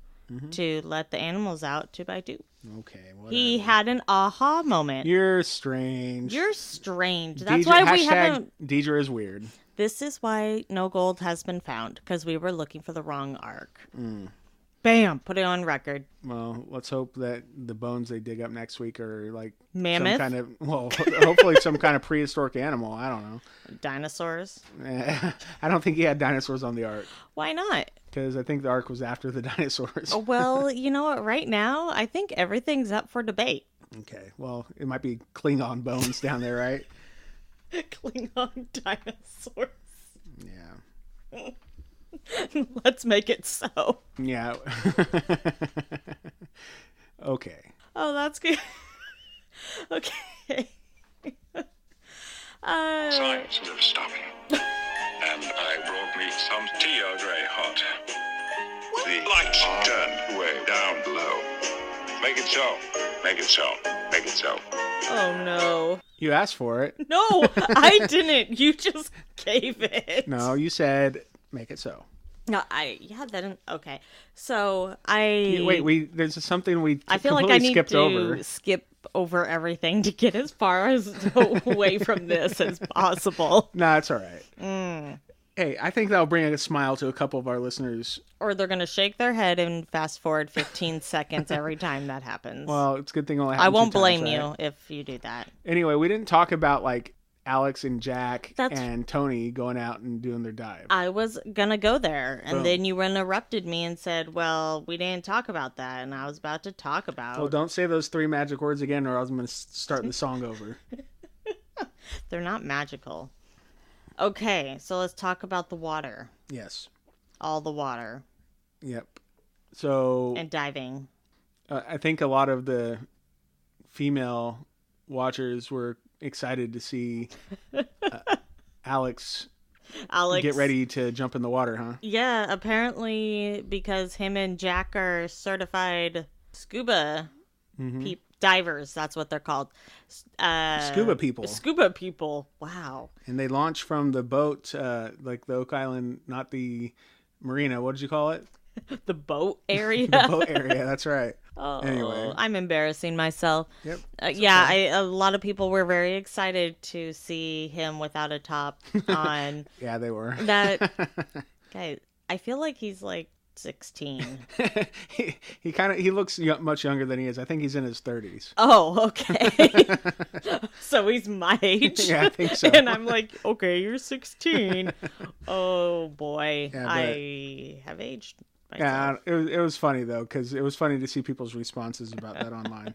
to let the animals out 2 by 2. Okay, whatever. He had an aha moment. You're strange. That's why we haven't... Deidre is weird. This is why no gold has been found, because we were looking for the wrong ark. Bam! Put it on record. Well, let's hope that the bones they dig up next week are like mammoth. Some kind of, hopefully some kind of prehistoric animal. I don't know. Dinosaurs. I don't think he had dinosaurs on the ark. Why not? Because I think the ark was after the dinosaurs. Well, you know what? Right now, I think everything's up for debate. Okay. Well, it might be Klingon bones down there, right? Klingon dinosaurs. Yeah. Let's make it so. Yeah. Okay. Oh, that's good. Okay. Signs of stopping. And I brought me some tea Earl Grey hot. The lights turn way down low. Make it so. Make it so. Make it so. Oh, no. You asked for it. No, I didn't. You just gave it. No, you said make it so. No, okay. So Wait, there's something we I feel like I need skipped to over. skip over everything to get as far away from this as possible. No, it's all right. Hey, I think that'll bring a smile to a couple of our listeners. Or they're going to shake their head and fast forward 15 seconds every time that happens. Well, it's a good thing only happens I won't 2 times, blame right? you if you do that. Anyway, we didn't talk about like Alex and Jack and Tony going out and doing their dive. I was going to go there, and Boom. then you interrupted me and said, well, we didn't talk about that, and I was about to talk about... Well, don't say those 3 magic words again, or else I'm going to start the song over. They're not magical. Okay, so let's talk about the water. Yes. All the water. Yep. So... And diving. I think a lot of the female watchers were excited to see Alex get ready to jump in the water, huh? Yeah, apparently because him and Jack are certified scuba divers. That's what they're called. Scuba people. Scuba people. Wow. And they launched from the boat, like the Oak Island, not the marina. What did you call it? The boat area? The boat area, that's right. Oh, anyway. I'm embarrassing myself. Yep. A lot of people were very excited to see him without a top on. Yeah, they were. That guy, I feel like he's like 16. he looks much younger than he is. I think he's in his 30s. Oh, okay. So he's my age. Yeah, I think so. And I'm like, okay, you're 16. Oh boy, Yeah, I have aged myself. Yeah, it was funny though, because it was funny to see people's responses about that online.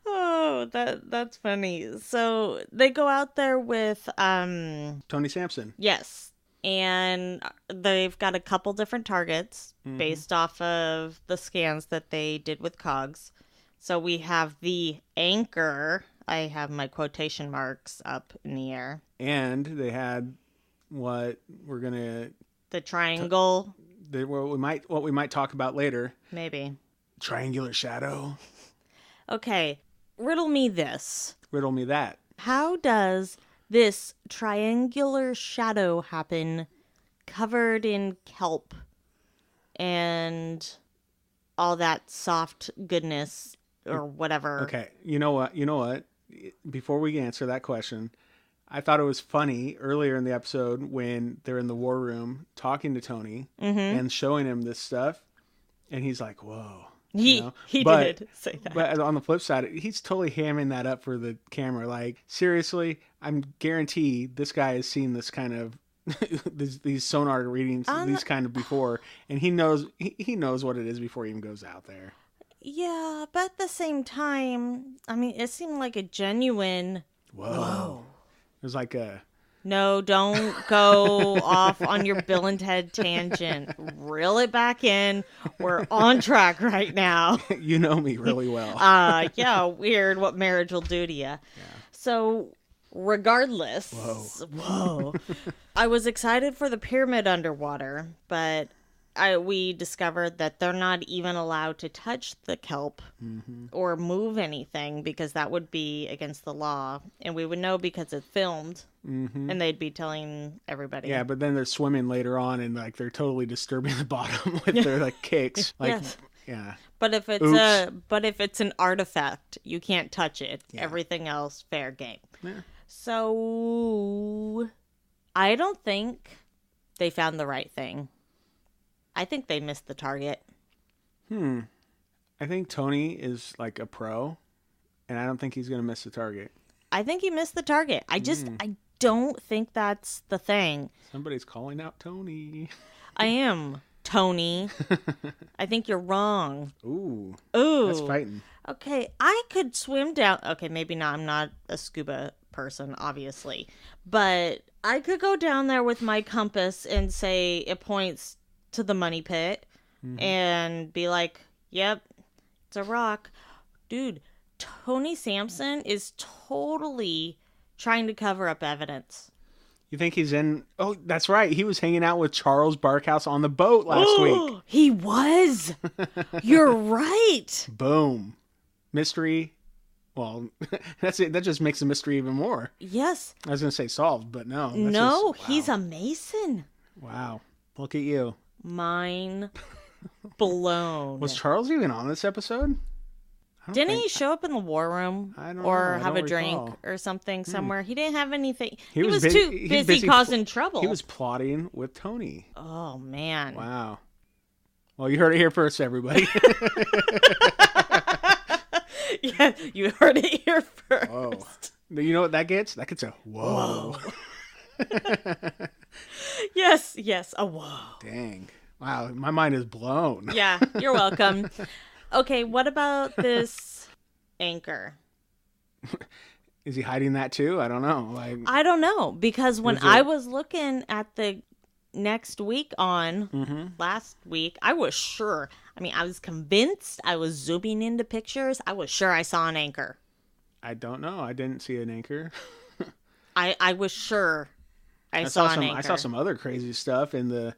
Oh, that's funny. So they go out there with Tony Sampson. Yes. And they've got a couple different targets based off of the scans that they did with COGS. So we have the anchor. I have my quotation marks up in the air. And they had what we're gonna the triangle. What we might talk about later. Maybe. Triangular shadow. Okay, riddle me this. Riddle me that. How does this triangular shadow happen covered in kelp and all that soft goodness or whatever? Okay, you know what? Before we answer that question, I thought it was funny earlier in the episode when they're in the war room talking to Tony and showing him this stuff, and he's like, whoa. He did say that. But on the flip side, he's totally hamming that up for the camera. Like, seriously, I'm guaranteed this guy has seen this kind of these sonar readings, these kind of before, and he knows what it is before he even goes out there. Yeah, but at the same time, I mean, it seemed like a genuine. Whoa. It was like No, don't go off on your Bill and Ted tangent. Reel it back in. We're on track right now. You know me really well. Yeah, weird what marriage will do to you. Yeah. So, regardless, whoa. I was excited for the pyramid underwater, but we discovered that they're not even allowed to touch the kelp or move anything because that would be against the law. And we would know because it's filmed and they'd be telling everybody. Yeah, but then they're swimming later on and like they're totally disturbing the bottom with their like kicks. Like, yes. Yeah. But if it's an artifact, you can't touch it. Yeah. Everything else, fair game. Yeah. So I don't think they found the right thing. I think they missed the target. I think Tony is like a pro, and I don't think he's going to miss the target. I think he missed the target. I don't think that's the thing. Somebody's calling out Tony. I am, Tony. I think you're wrong. Ooh. That's fighting. Okay, I could swim down. Okay, maybe not. I'm not a scuba person, obviously. But I could go down there with my compass and say it points to the money pit and be like, yep, it's a rock. Dude, Tony Sampson is totally trying to cover up evidence. You think he's in... Oh, that's right. He was hanging out with Charles Barkhouse on the boat last week. He was. You're right. Boom. Mystery. Well, that's it. That just makes the mystery even more. Yes. I was going to say solved, but no. No, he's a Mason. Wow. Look at you. Mind blown. Was Charles even on this episode? Didn't he show up in the war room or have a drink recall. Or something somewhere? He didn't have anything. He was too busy causing trouble. He was plotting with Tony. Oh, man. Wow. Well, you heard it here first, everybody. Yeah, you heard it here first. Whoa. You know what that gets? That gets a whoa. Yes, a whoa. Dang. Wow, my mind is blown. Yeah, you're welcome. Okay, what about this anchor? Is he hiding that too? I don't know. I don't know, because when I was looking at the next week on last week, I was sure. I mean, I was convinced. I was zooming into pictures. I was sure I saw an anchor. I don't know. I didn't see an anchor. I was sure I saw an anchor. I saw some other crazy stuff in the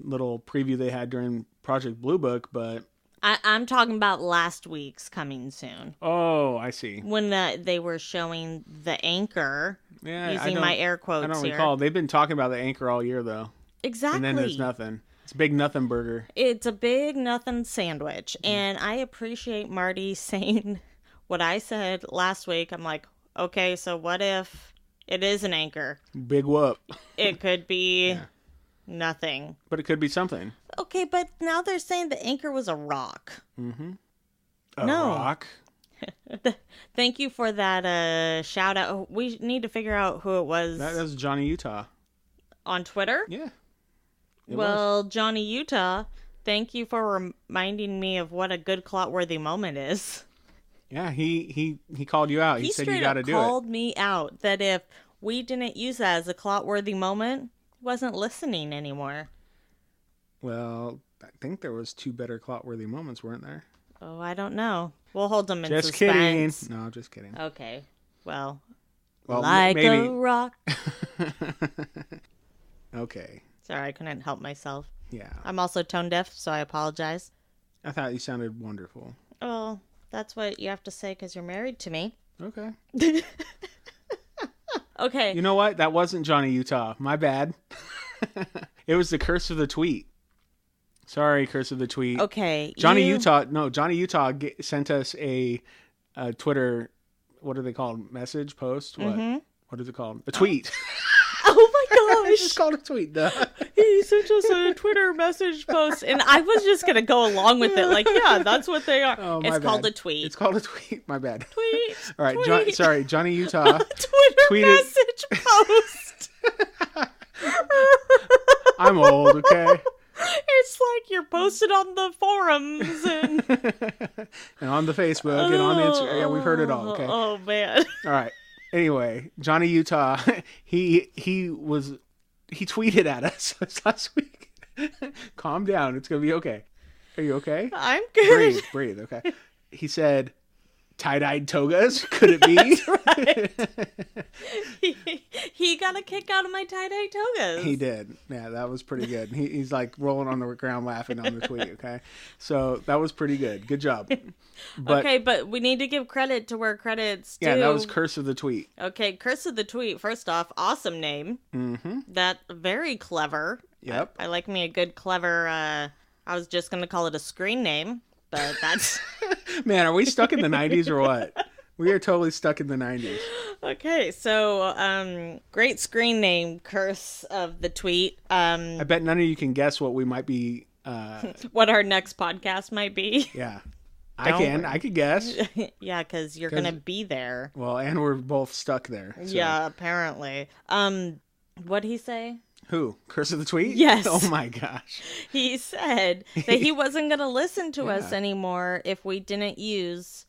little preview they had during Project Blue Book, but... I'm talking about last week's coming soon. Oh, I see. When they were showing the anchor, using my air quotes here. I don't recall. They've been talking about the anchor all year, though. Exactly. And then there's nothing. It's a big nothing burger. It's a big nothing sandwich. And I appreciate Marty saying what I said last week. I'm like, okay, so what if it is an anchor? Big whoop. It could be nothing. But it could be something. Okay, but now they're saying the anchor was a rock. Mm-hmm. A rock? Thank you for that shout out. We need to figure out who it was. That was Johnny Utah. On Twitter? Yeah. Well, Johnny Utah, thank you for reminding me of what a good clot-worthy moment is. Yeah, he called you out. He said you got to do it. He called me out that if we didn't use that as a clot-worthy moment, he wasn't listening anymore. Well, I think there was 2 better clot-worthy moments, weren't there? Oh, I don't know. We'll hold them in just suspense. Kidding. No, just kidding. Okay. Well like maybe. A rock. Okay. Sorry, I couldn't help myself. Yeah. I'm also tone deaf, so I apologize. I thought you sounded wonderful. Oh, that's what you have to say because you're married to me. Okay. Okay. You know what? That wasn't Johnny Utah. My bad. It was the curse of the tweet. Sorry, curse of the tweet. Okay. Johnny Utah sent us a Twitter, what are they called? Message, post? What? Mm-hmm. What is it called? A tweet. Oh my gosh. It's called a tweet, duh. He sent us a Twitter message post, and I was just going to go along with it. Like, yeah, that's what they are. Oh, it's called a tweet. It's called a tweet. My bad. Tweet. All right. Tweet. Johnny Utah. Tweeted... message post. I'm old, okay? It's like you're posted on the forums and and on the Facebook and on the Instagram. Yeah, we've heard it all, okay? Oh, man. All right. Anyway, Johnny Utah, he tweeted at us last week. Calm down. It's going to be okay. Are you okay? I'm good. Breathe. Okay. He said, tie-dyed togas? Could it be? That's right. He got a kick out of my tie-dye togas. He did. Yeah, that was pretty good. He's like rolling on the ground laughing on the tweet, okay? So that was pretty good. Good job. But we need to give credit to where credit's due. Yeah, that was Curse of the Tweet. Okay, Curse of the Tweet. First off, awesome name. Mm-hmm. That very clever. Yep. I like me a good clever, I was just going to call it a screen name, but that's... Man, are we stuck in the 90s or what? We are totally stuck in the 90s. Okay, so great screen name, Curse of the Tweet. I bet none of you can guess what we might be... what our next podcast might be. Yeah. I could guess. Yeah, because you're going to be there. Well, and we're both stuck there. So. Yeah, apparently. What'd he say? Who? Curse of the Tweet? Yes. Oh my gosh. He said that he wasn't going to listen to us anymore if we didn't use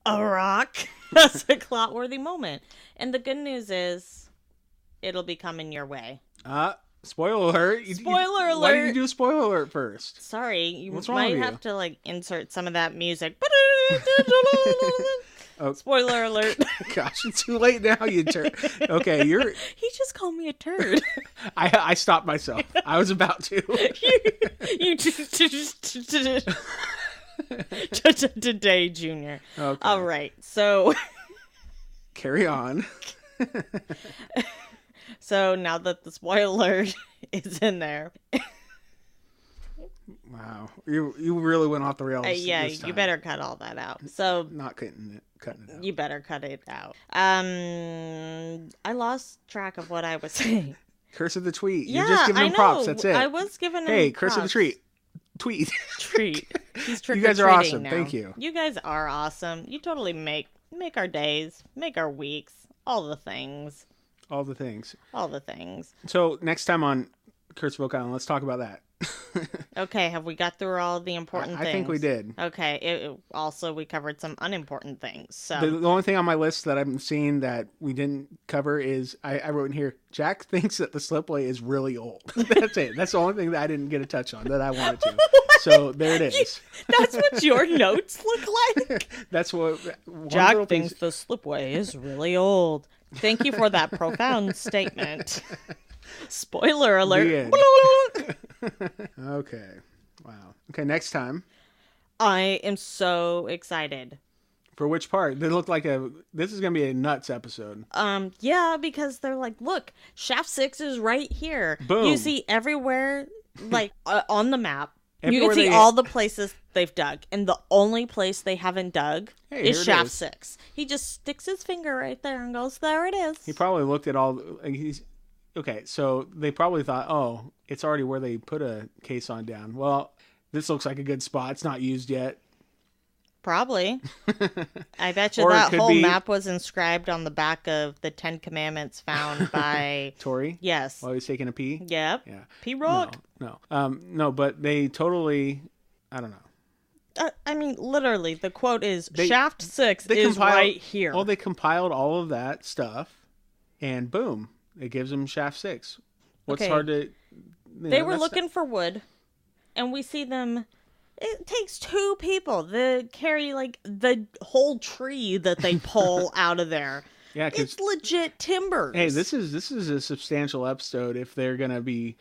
a rock as a clot-worthy moment. And the good news is, it'll be coming your way. Spoiler alert. Spoiler alert. Why did you do a spoiler alert first? Sorry, you What's wrong might with you? have to insert some of that music. Oh. Spoiler alert. Gosh, it's too late now, you turd. Okay, He just called me a turd. I stopped myself. I was about to. you today, Junior. Okay. All right, so Carry on. So now that the spoiler is in there, Wow, you really went off the rails. yeah, this time. you better cut all that out. So Not cutting it out. you better cut it out. I lost track of what I was saying. Curse of the Tweet. Yeah, You're just giving I him know. props. That's it. I was giving him Hey, Curse of the props. Tweet. Tweet. Treat. He's You guys are trick-or-treating awesome. now. Thank you. You guys are awesome. You totally make our days, make our weeks, all the things. All the things. All the things. So next time on Curse of Oak Island, let's talk about that. Okay, have we got through all the important things? I think we did. Okay, also we covered some unimportant things. So The only thing on my list that I'm seeing that we didn't cover is I wrote in here, Jack thinks that the slipway is really old. That's it. That's the only thing that I didn't get a touch on that I wanted to. So there it is. that's what your notes look like? That's what Jack thinks the slipway is really old. Thank you for that profound statement. Spoiler alert. Okay. Wow. Okay, next time. I am so excited. For which part? This is going to be a nuts episode. Yeah, because they're like, look, Shaft 6 is right here. Boom. You see everywhere, on the map. Everywhere you can see all the places they've dug. And the only place they haven't dug is Shaft 6. He just sticks his finger right there and goes, there it is. He probably looked at all... Okay, so they probably thought, oh, it's already where they put a caisson down. Well, this looks like a good spot. It's not used yet. Probably. I bet you Or it that could whole be- map was inscribed on the back of the 10 Commandments found by... Tori? Yes. While he was taking a pee? Yep. Yeah. P-Rock. No. No, but they totally... I don't know. I mean, literally, the quote is, Shaft 6 is right here. Well, they compiled all of that stuff, and boom, it gives them Shaft 6. What's Okay. hard to... They were looking for wood, and we see them... It takes two people to carry, the whole tree that they pull out of there. Yeah, 'cause- it's legit timbers. Hey, this is a substantial episode if they're going to be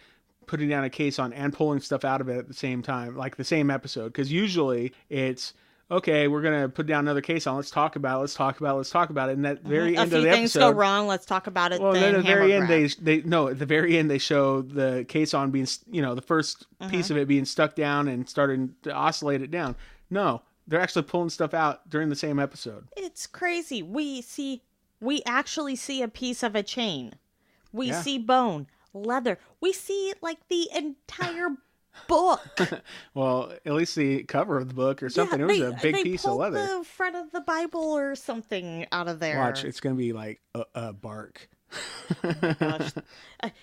putting down a caisson and pulling stuff out of it at the same time, like the same episode. Because usually it's, okay, we're going to put down another caisson. Let's talk about it. And at the very end of the episode... A few things go wrong. Let's talk about it. Well, then at the hammer very end, grab. at the very end, they show the caisson being, the first piece of it being stuck down and starting to oscillate it down. No, they're actually pulling stuff out during the same episode. It's crazy. We actually see a piece of a chain. We see bone, leather. We see the entire book. Well, at least the cover of the book or something. It was a big piece of leather. They pulled the front of the Bible or something out of there. Watch, it's going to be like a bark. Gosh.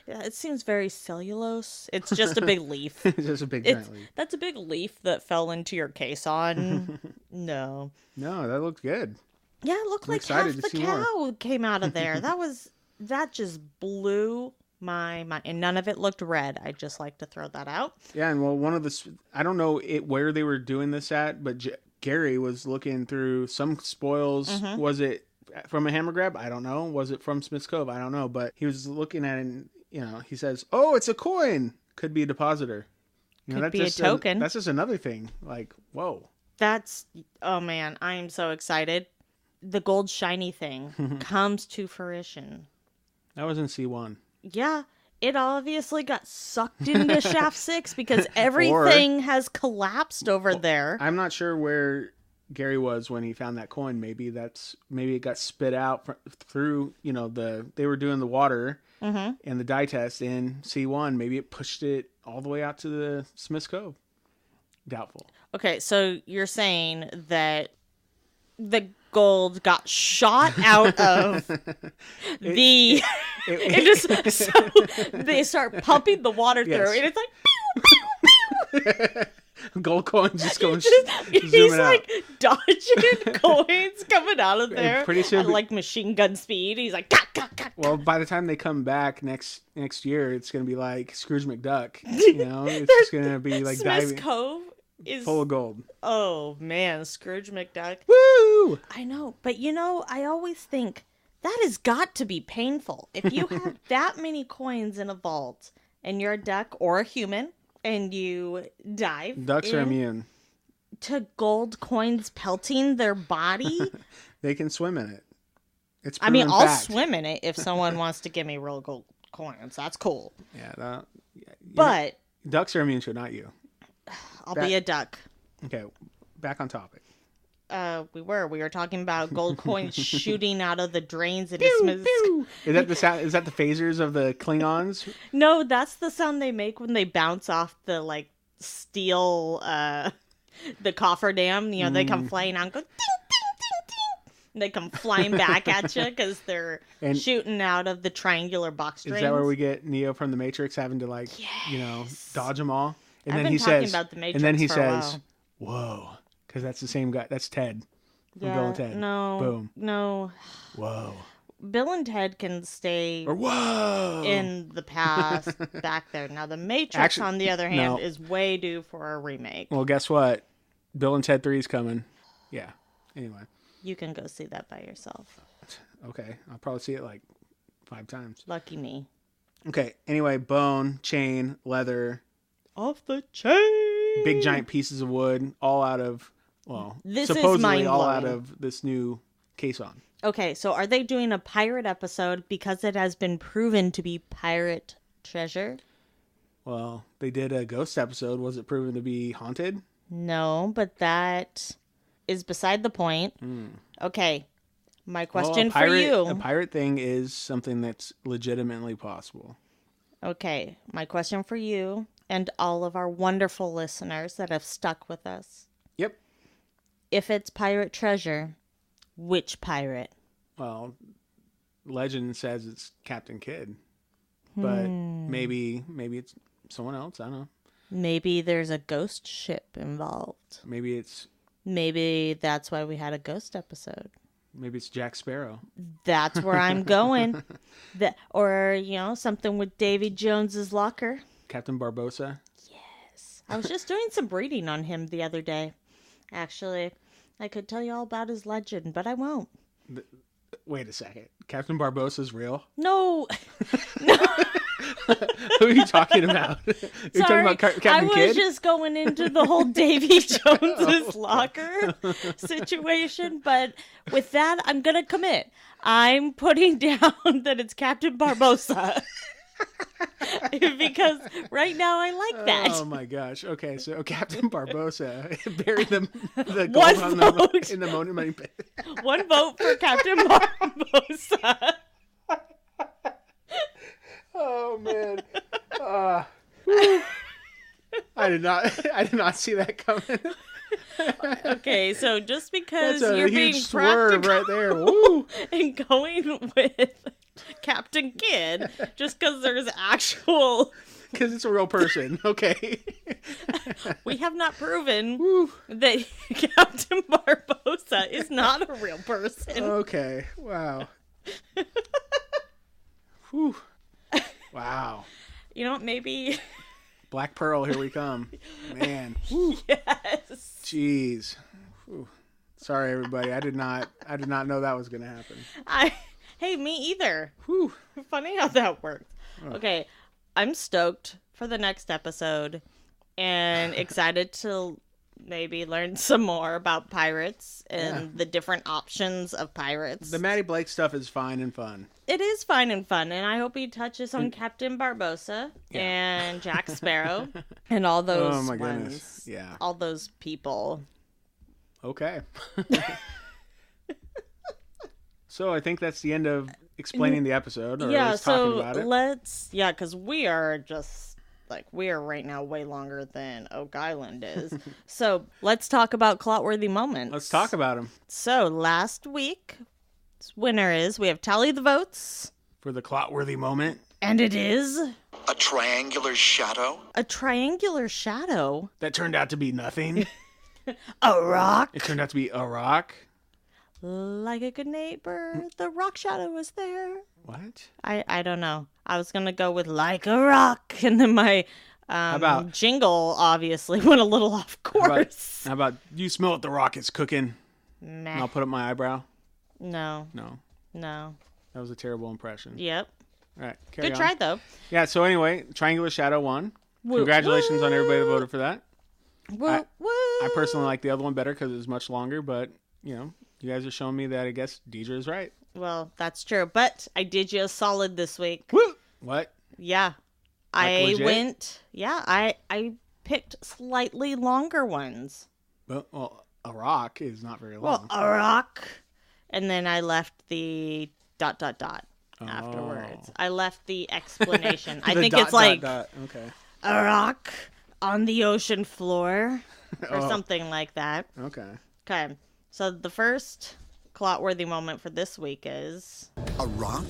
It seems very cellulose. It's just a big leaf. It's just a big giant leaf. That's a big leaf that fell into your caisson. No. No, that looked good. Yeah, it looked I'm like excited half to the see more. cow came out of there. That just blew my mind. And none of it looked red. I'd just like to throw that out. Yeah, and well, one of the I don't know where they were doing this at, but Gary was looking through some spoils. Mm-hmm. Was it from a hammer grab? I don't know. Was it from Smith's Cove? I don't know. But he was looking at it, and he says, "Oh, it's a coin. Could be a depositor. Could be a token." That's just another thing. Like, whoa. Oh man, I am so excited. The gold shiny thing comes to fruition. That was in C1. Yeah, it obviously got sucked into Shaft 6 because everything has collapsed over there. I'm not sure where Gary was when he found that coin. Maybe it got spit out through, they were doing the water and the dye test in C1. Maybe it pushed it all the way out to the Smith's Cove. Doubtful. Okay, so you're saying that the gold got shot out of they start pumping the water through, and it's like pew, pew, pew. Gold coins just going. He's like dodging coins coming out of there. Pretty soon, at like machine gun speed. He's like, got. Well, by the time they come back next year, it's gonna be like Scrooge McDuck. It's just gonna be like Smith's diving. Cove is full of gold. Oh man, Scrooge McDuck. Woo! I know, but I always think that has got to be painful. If you have that many coins in a vault and you're a duck or a human and you dive, ducks are immune to gold coins pelting their body. They can swim in it. It's I'll fact. swim in it if someone wants to give me real gold coins. That's cool. Yeah, but ducks are immune to it, not you. I'll be a duck. Okay, back on topic. We were talking about gold coins shooting out of the drains in Smith's. Is that the sound? Is that the phasers of the Klingons? No, that's the sound they make when they bounce off the steel, the cofferdam. They come flying out, and go ding ding ding ding. And they come flying back at you because they're shooting out of the triangular box drains. Is that where we get Neo from the Matrix having to dodge them all? And I've then been talking about the Matrix and then he for says, a while. "Whoa," because that's the same guy. That's Ted. From Yeah, Bill and Ted. no, Boom. No. Whoa. Bill and Ted can stay Or whoa in the past back there. Now the Matrix, on the other hand, is way due for a remake. Well, guess what? Bill and Ted 3 is coming. Yeah. Anyway. You can go see that by yourself. Okay. I'll probably see it 5 times. Lucky me. Okay. Anyway, bone, chain, leather. Off the chain. Big giant pieces of wood, all out of, this supposedly is all out of this new caisson. Okay, so are they doing a pirate episode because it has been proven to be pirate treasure? Well, they did a ghost episode. Was it proven to be haunted? No, but that is beside the point. Okay, my question for you. A pirate thing is something that's legitimately possible. Okay, my question for you and all of our wonderful listeners that have stuck with us. Yep. If it's pirate treasure, which pirate? Well, legend says it's Captain Kidd. But maybe it's someone else. I don't know. Maybe there's a ghost ship involved. Maybe that's why we had a ghost episode. Maybe it's Jack Sparrow. That's where I'm going. Or, something with Davy Jones's locker. Captain Barbossa. Yes. I was just doing some reading on him the other day. Actually, I could tell you all about his legend, but I won't. Wait a second. Captain Barbossa's real? No. Who are you talking about? You're talking about Captain Kidd? I was just going into the whole Davy Jones's locker situation, but with that, I'm going to commit. I'm putting down that it's Captain Barbossa. Because right now I like that. Oh my gosh. Okay, so Captain Barbossa buried the gold in the money pit. One vote for Captain Barbossa. Oh man. I did not see that coming. Okay, so just because that's a you're huge being swerve right there. Woo. And going with Captain Kidd, just because there's actual Because it's a real person. Okay. We have not proven that Captain Barbosa is not a real person. Okay. Wow. Whew. Wow. You know what? Maybe. Black Pearl, here we come. Man. Whew. Yes. Jeez. Whew. Sorry, everybody. I did not know that was going to happen. Hey, me either. Whew. Funny how that worked. Okay, I'm stoked for the next episode and excited to maybe learn some more about pirates and the different options of pirates. The Maddie Blake stuff is fine and fun. It is fine and fun, and I hope he touches on Captain Barbosa and Jack Sparrow and all those Oh my ones. goodness. Yeah. All those people. Okay. So I think that's the end of explaining the episode, or at least talking about it. Because we are just, we are right now way longer than Oak Island is. So let's talk about Clotworthy moments. Let's talk about them. So last week's winner is, we have Tally the Votes. For the Clotworthy moment. And it is... A triangular shadow? A triangular shadow? That turned out to be nothing. A rock? It turned out to be a rock. Like a good neighbor, the rock shadow was there. What? I don't know. I was going to go with like a rock, and then my jingle obviously went a little off course. How about you smell what the rock is cooking? Meh. And I'll put up my eyebrow. No. That was a terrible impression. Yep. All right, carry Good on. try, though. Yeah, so anyway, Triangular Shadow won. Woo, Congratulations on everybody that voted for that. Woo, I personally like the other one better because it was much longer, but, you guys are showing me that I guess Deidre is right. Well, that's true. But I did you a solid this week. Woo! What? Yeah. Legit? I picked slightly longer ones. Well, a rock is not very long. Well, a rock. And then I left the ... afterwards. I left the explanation. I think it's like Okay. a rock on the ocean floor or something like that. Okay. Okay. So the first Clotworthy moment for this week is... A rock?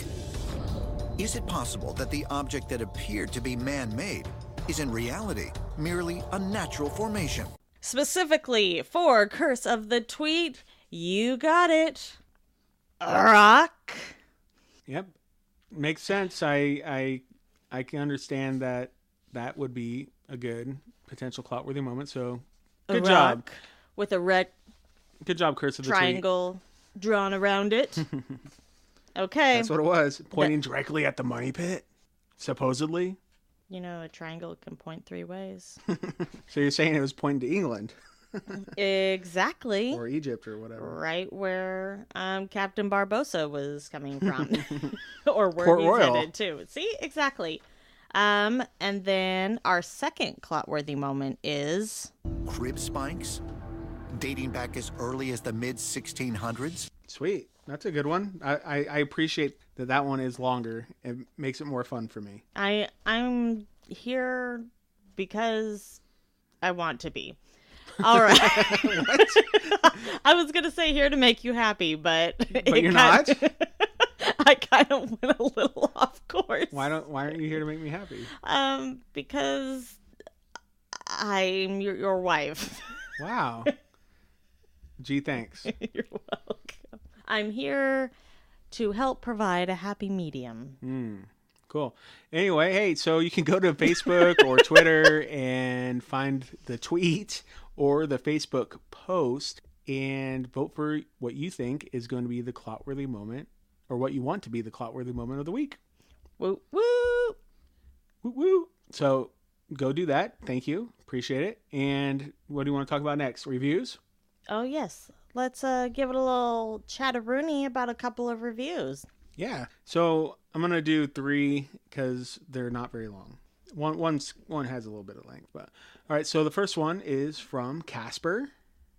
Is it possible that the object that appeared to be man-made is in reality merely a natural formation? Specifically for Curse of the Tweet, you got it. A rock. Yep. Makes sense. I can understand that would be a good potential Clotworthy moment. So good job. With a red Good job, Curse of the triangle drawn around it. Okay. That's what it was. Pointing directly at the money pit, supposedly. A triangle can point 3 ways. So you're saying it was pointing to England? Exactly. Or Egypt or whatever. Right where Captain Barbosa was coming from. Or where Port he's Royal. headed to. See? Exactly. And then our second Clotworthy moment is... Crib spikes? Dating back as early as the mid-1600s? Sweet. That's a good one. I appreciate that one is longer. It makes it more fun for me. I'm here because I want to be. All right. I was going to say here to make you happy, but you're not? I kind of went a little off course. Why aren't you here to make me happy? Because I'm your wife. Wow. Gee, thanks. You're welcome. I'm here to help provide a happy medium. Cool. Anyway, hey, so you can go to Facebook or Twitter and find the tweet or the Facebook post and vote for what you think is going to be the Clotworthy moment, or what you want to be the Clotworthy moment of the week. Woo, woo. Woo, woo. So go do that. Thank you. Appreciate it. And what do you want to talk about next? Reviews? Oh, yes. Let's give it a little chatteroony about a couple of reviews. Yeah. So I'm going to do 3 because they're not very long. One has a little bit of length, but all right. So the first one is from Casper.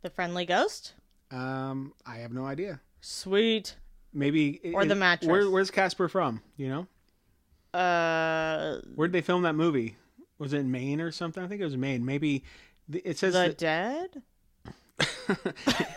The Friendly Ghost? I have no idea. Sweet. Maybe. Or the mattress. Where's Casper from? Where'd they film that movie? Was it in Maine or something? I think it was Maine. Maybe it says The Dead?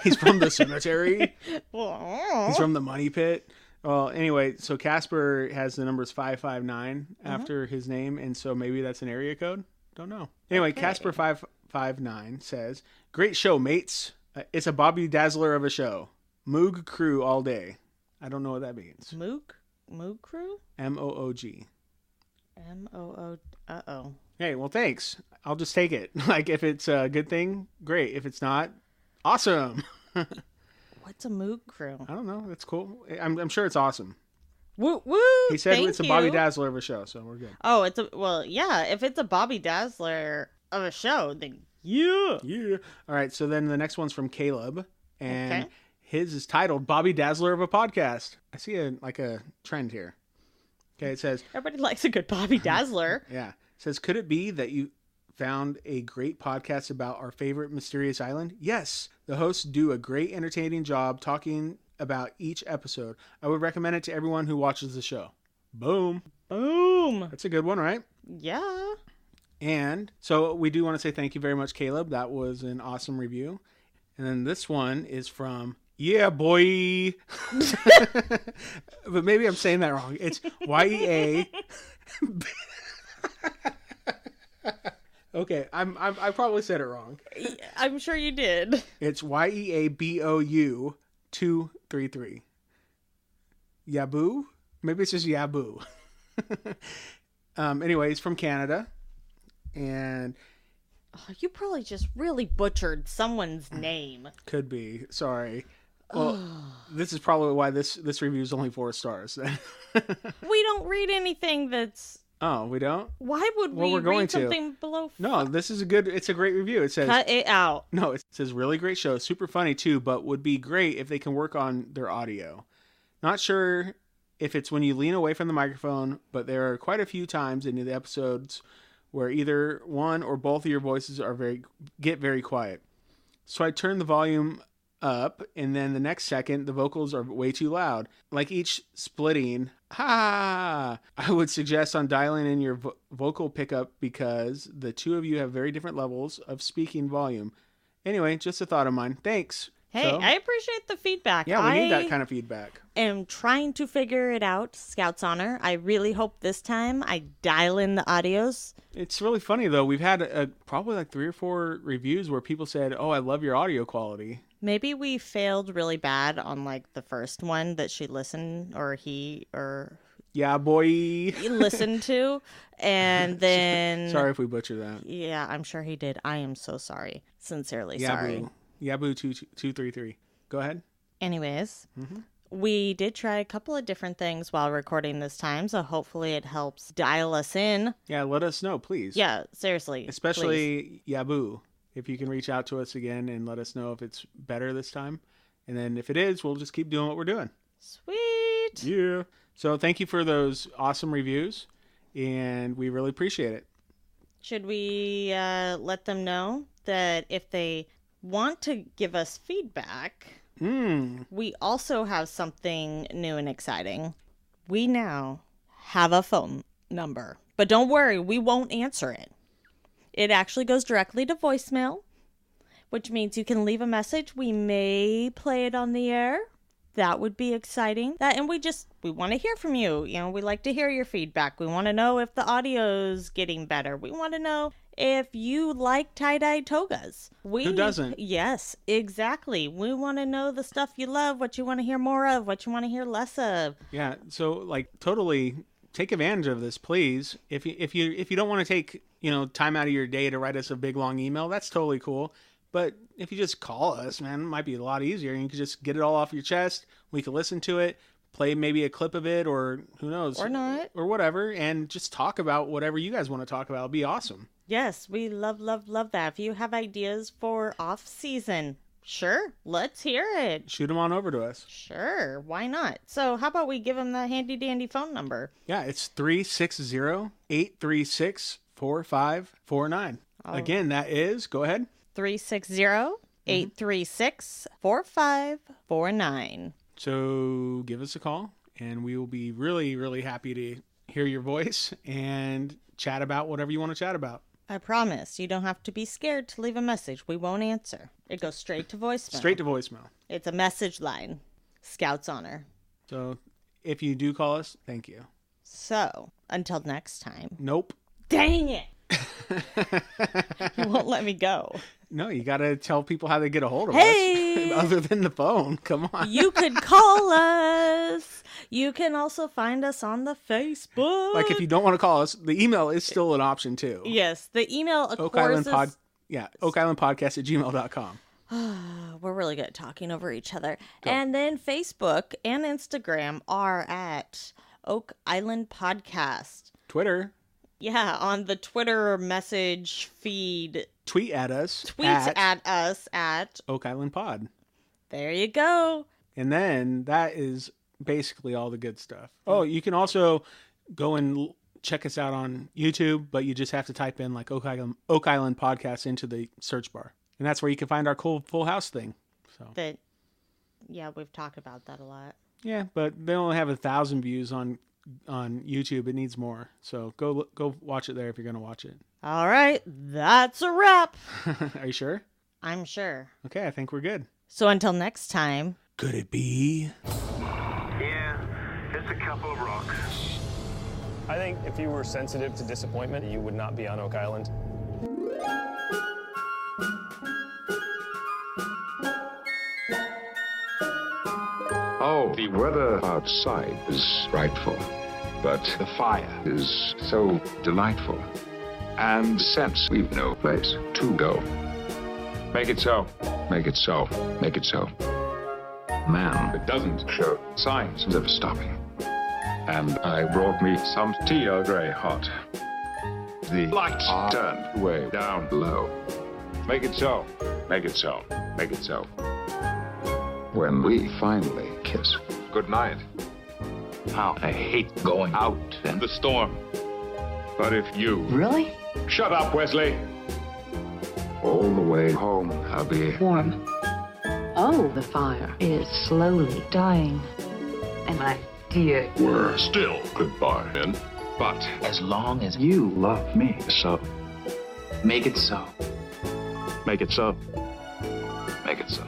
He's from the cemetery. He's from the money pit. Well, anyway, so Casper has the numbers 559 after his name, and so maybe that's an area code. Don't know. Anyway, Okay. Casper 559 says, "Great show, mates. It's a Bobby Dazzler of a show. Moog crew all day." I don't know what that means. Moog crew? Moog. M-O-O. Uh-oh. Hey, well, thanks. I'll just take it. Like, if it's a good thing, great. If it's not, awesome. What's a Moog crew? I don't know. That's cool. I'm sure it's awesome. Woo woo! He said Thank it's a Bobby you. Dazzler of a show, so we're good. Oh, yeah, if it's a Bobby Dazzler of a show, then yeah. Yeah. All right, so then the next one's from Caleb, and Okay. his is titled Bobby Dazzler of a Podcast. I see a trend here. Okay, it says, Everybody likes a good Bobby Dazzler. yeah. It says, "Could it be that you found a great podcast about our favorite mysterious island? Yes. The hosts do a great entertaining job talking about each episode. I would recommend it to everyone who watches the show." Boom. Boom. That's a good one, right? Yeah. And so we do want to say thank you very much, Caleb. That was an awesome review. And then this one is from Yeah Boy. But maybe I'm saying that wrong. It's YEA. Okay, I probably said it wrong. I'm sure you did. It's YEABOU 233. Yaboo? Maybe it's just Yaboo. Anyway, he's from Canada. And Oh, you probably just really butchered someone's name. could be. Sorry. Well, this is probably why this review is only 4 stars. We don't read anything that's... Oh, we don't? Why would Well, we we're going read to. something below... No, this is it's a great review. It says, Cut it out. no, it says really great show. Super funny too, but would be great if they can work on their audio. Not sure if it's when you lean away from the microphone, but there are quite a few times in the episodes where either one or both of your voices get very quiet. So I turn the volume up, and then the next second, the vocals are way too loud. Like each splitting, ha! I would suggest on dialing in your vocal pickup because the two of you have very different levels of speaking volume. Anyway, just a thought of mine. Thanks. Hey, So, I appreciate the feedback. yeah, we need I that kind of feedback. am trying to figure it out, Scout's Honor. I really hope this time I dial in the audios. It's really funny, though. We've had probably like 3 or 4 reviews where people said, "Oh, I love your audio quality." Maybe we failed really bad on like the first one that she listened or Yeah, boy. he listened to, and then Sorry if we butchered that. yeah, I'm sure he did. I am so sorry. Sincerely sorry. Yaboo 233. Go ahead. Anyways, we did try a couple of different things while recording this time, so hopefully it helps dial us in. Yeah, let us know, please. Yeah, seriously. Especially Yaboo. If you can reach out to us again and let us know if it's better this time. And then if it is, we'll just keep doing what we're doing. Sweet. Yeah. So thank you for those awesome reviews, and we really appreciate it. Should we let them know that if they want to give us feedback, we also have something new and exciting. We now have a phone number. But don't worry, we won't answer it. It actually goes directly to voicemail, which means you can leave a message. We may play it on the air. That would be exciting. And we want to hear from you. You know, we like to hear your feedback. We want to know if the audio's getting better. We want to know if you like tie-dye togas. Who doesn't? Yes, exactly. We want to know the stuff you love, what you want to hear more of, what you want to hear less of. Yeah. So totally take advantage of this, please. If you don't want to take time out of your day to write us a big long email, that's totally cool. But if you just call us, man, it might be a lot easier. You can just get it all off your chest. We can listen to it, play maybe a clip of it, or who knows. Or not. Or whatever, and just talk about whatever you guys want to talk about. It'll be awesome. Yes, we love that. If you have ideas for off-season, sure, let's hear it. Shoot them on over to us. Sure, why not? So how about we give them the handy-dandy phone number? Yeah, it's 360-836-4549. Again, that is, go ahead. 360-836-4549. So give us a call, and we will be really, really happy to hear your voice and chat about whatever you want to chat about. I promise, you don't have to be scared to leave a message. We won't answer. It goes straight to voicemail. Straight to voicemail. It's a message line. Scout's Honor. So if you do call us, thank you. So, until next time. Nope. Dang it! You won't let me go. No, you got to tell people how they get a hold of Hey! us. Other than the phone. Come on. You could call us. You can also find us on the Facebook. Like, if you don't want to call us, the email is still an option, too. Yes, the email, of Oak course, Island is... oakislandpodcast@gmail.com. We're really good at talking over each other. Go. And then Facebook and Instagram are at Oak Island Podcast. Twitter. Yeah, on the Twitter message feed. Tweet at us. Tweet at us at Oak Island Pod. There you go. And then that is basically all the good stuff. Oh, you can also go and check us out on YouTube, but you just have to type in like Oak Island Podcast into the search bar. And that's where you can find our cool Full House thing. So yeah, we've talked about that a lot. Yeah, but they only have 1,000 views on YouTube. It needs more. So go watch it there if you're going to watch it. All right, that's a wrap. Are you sure? I'm sure. Okay, I think we're good. So until next time. Could it be? Yeah, it's a couple of rocks. I think if you were sensitive to disappointment, you would not be on Oak Island. Oh, the weather outside is frightful, but the fire is so delightful. And since we've no place to go, make it so, make it so, make it so. Man, it doesn't show signs of stopping. And I brought me some tea Earl Grey hot. The lights are turned way down low. Make it so, make it so, make it so. When we finally kiss. Good night. How I hate going out in the storm. But if you... Really? Shut up, Wesley. All the way home, I'll be... warm. Oh, the fire is slowly dying. And my dear... We're still goodbye, then. But as long as you love me so. Make it so. Make it so. Make it so.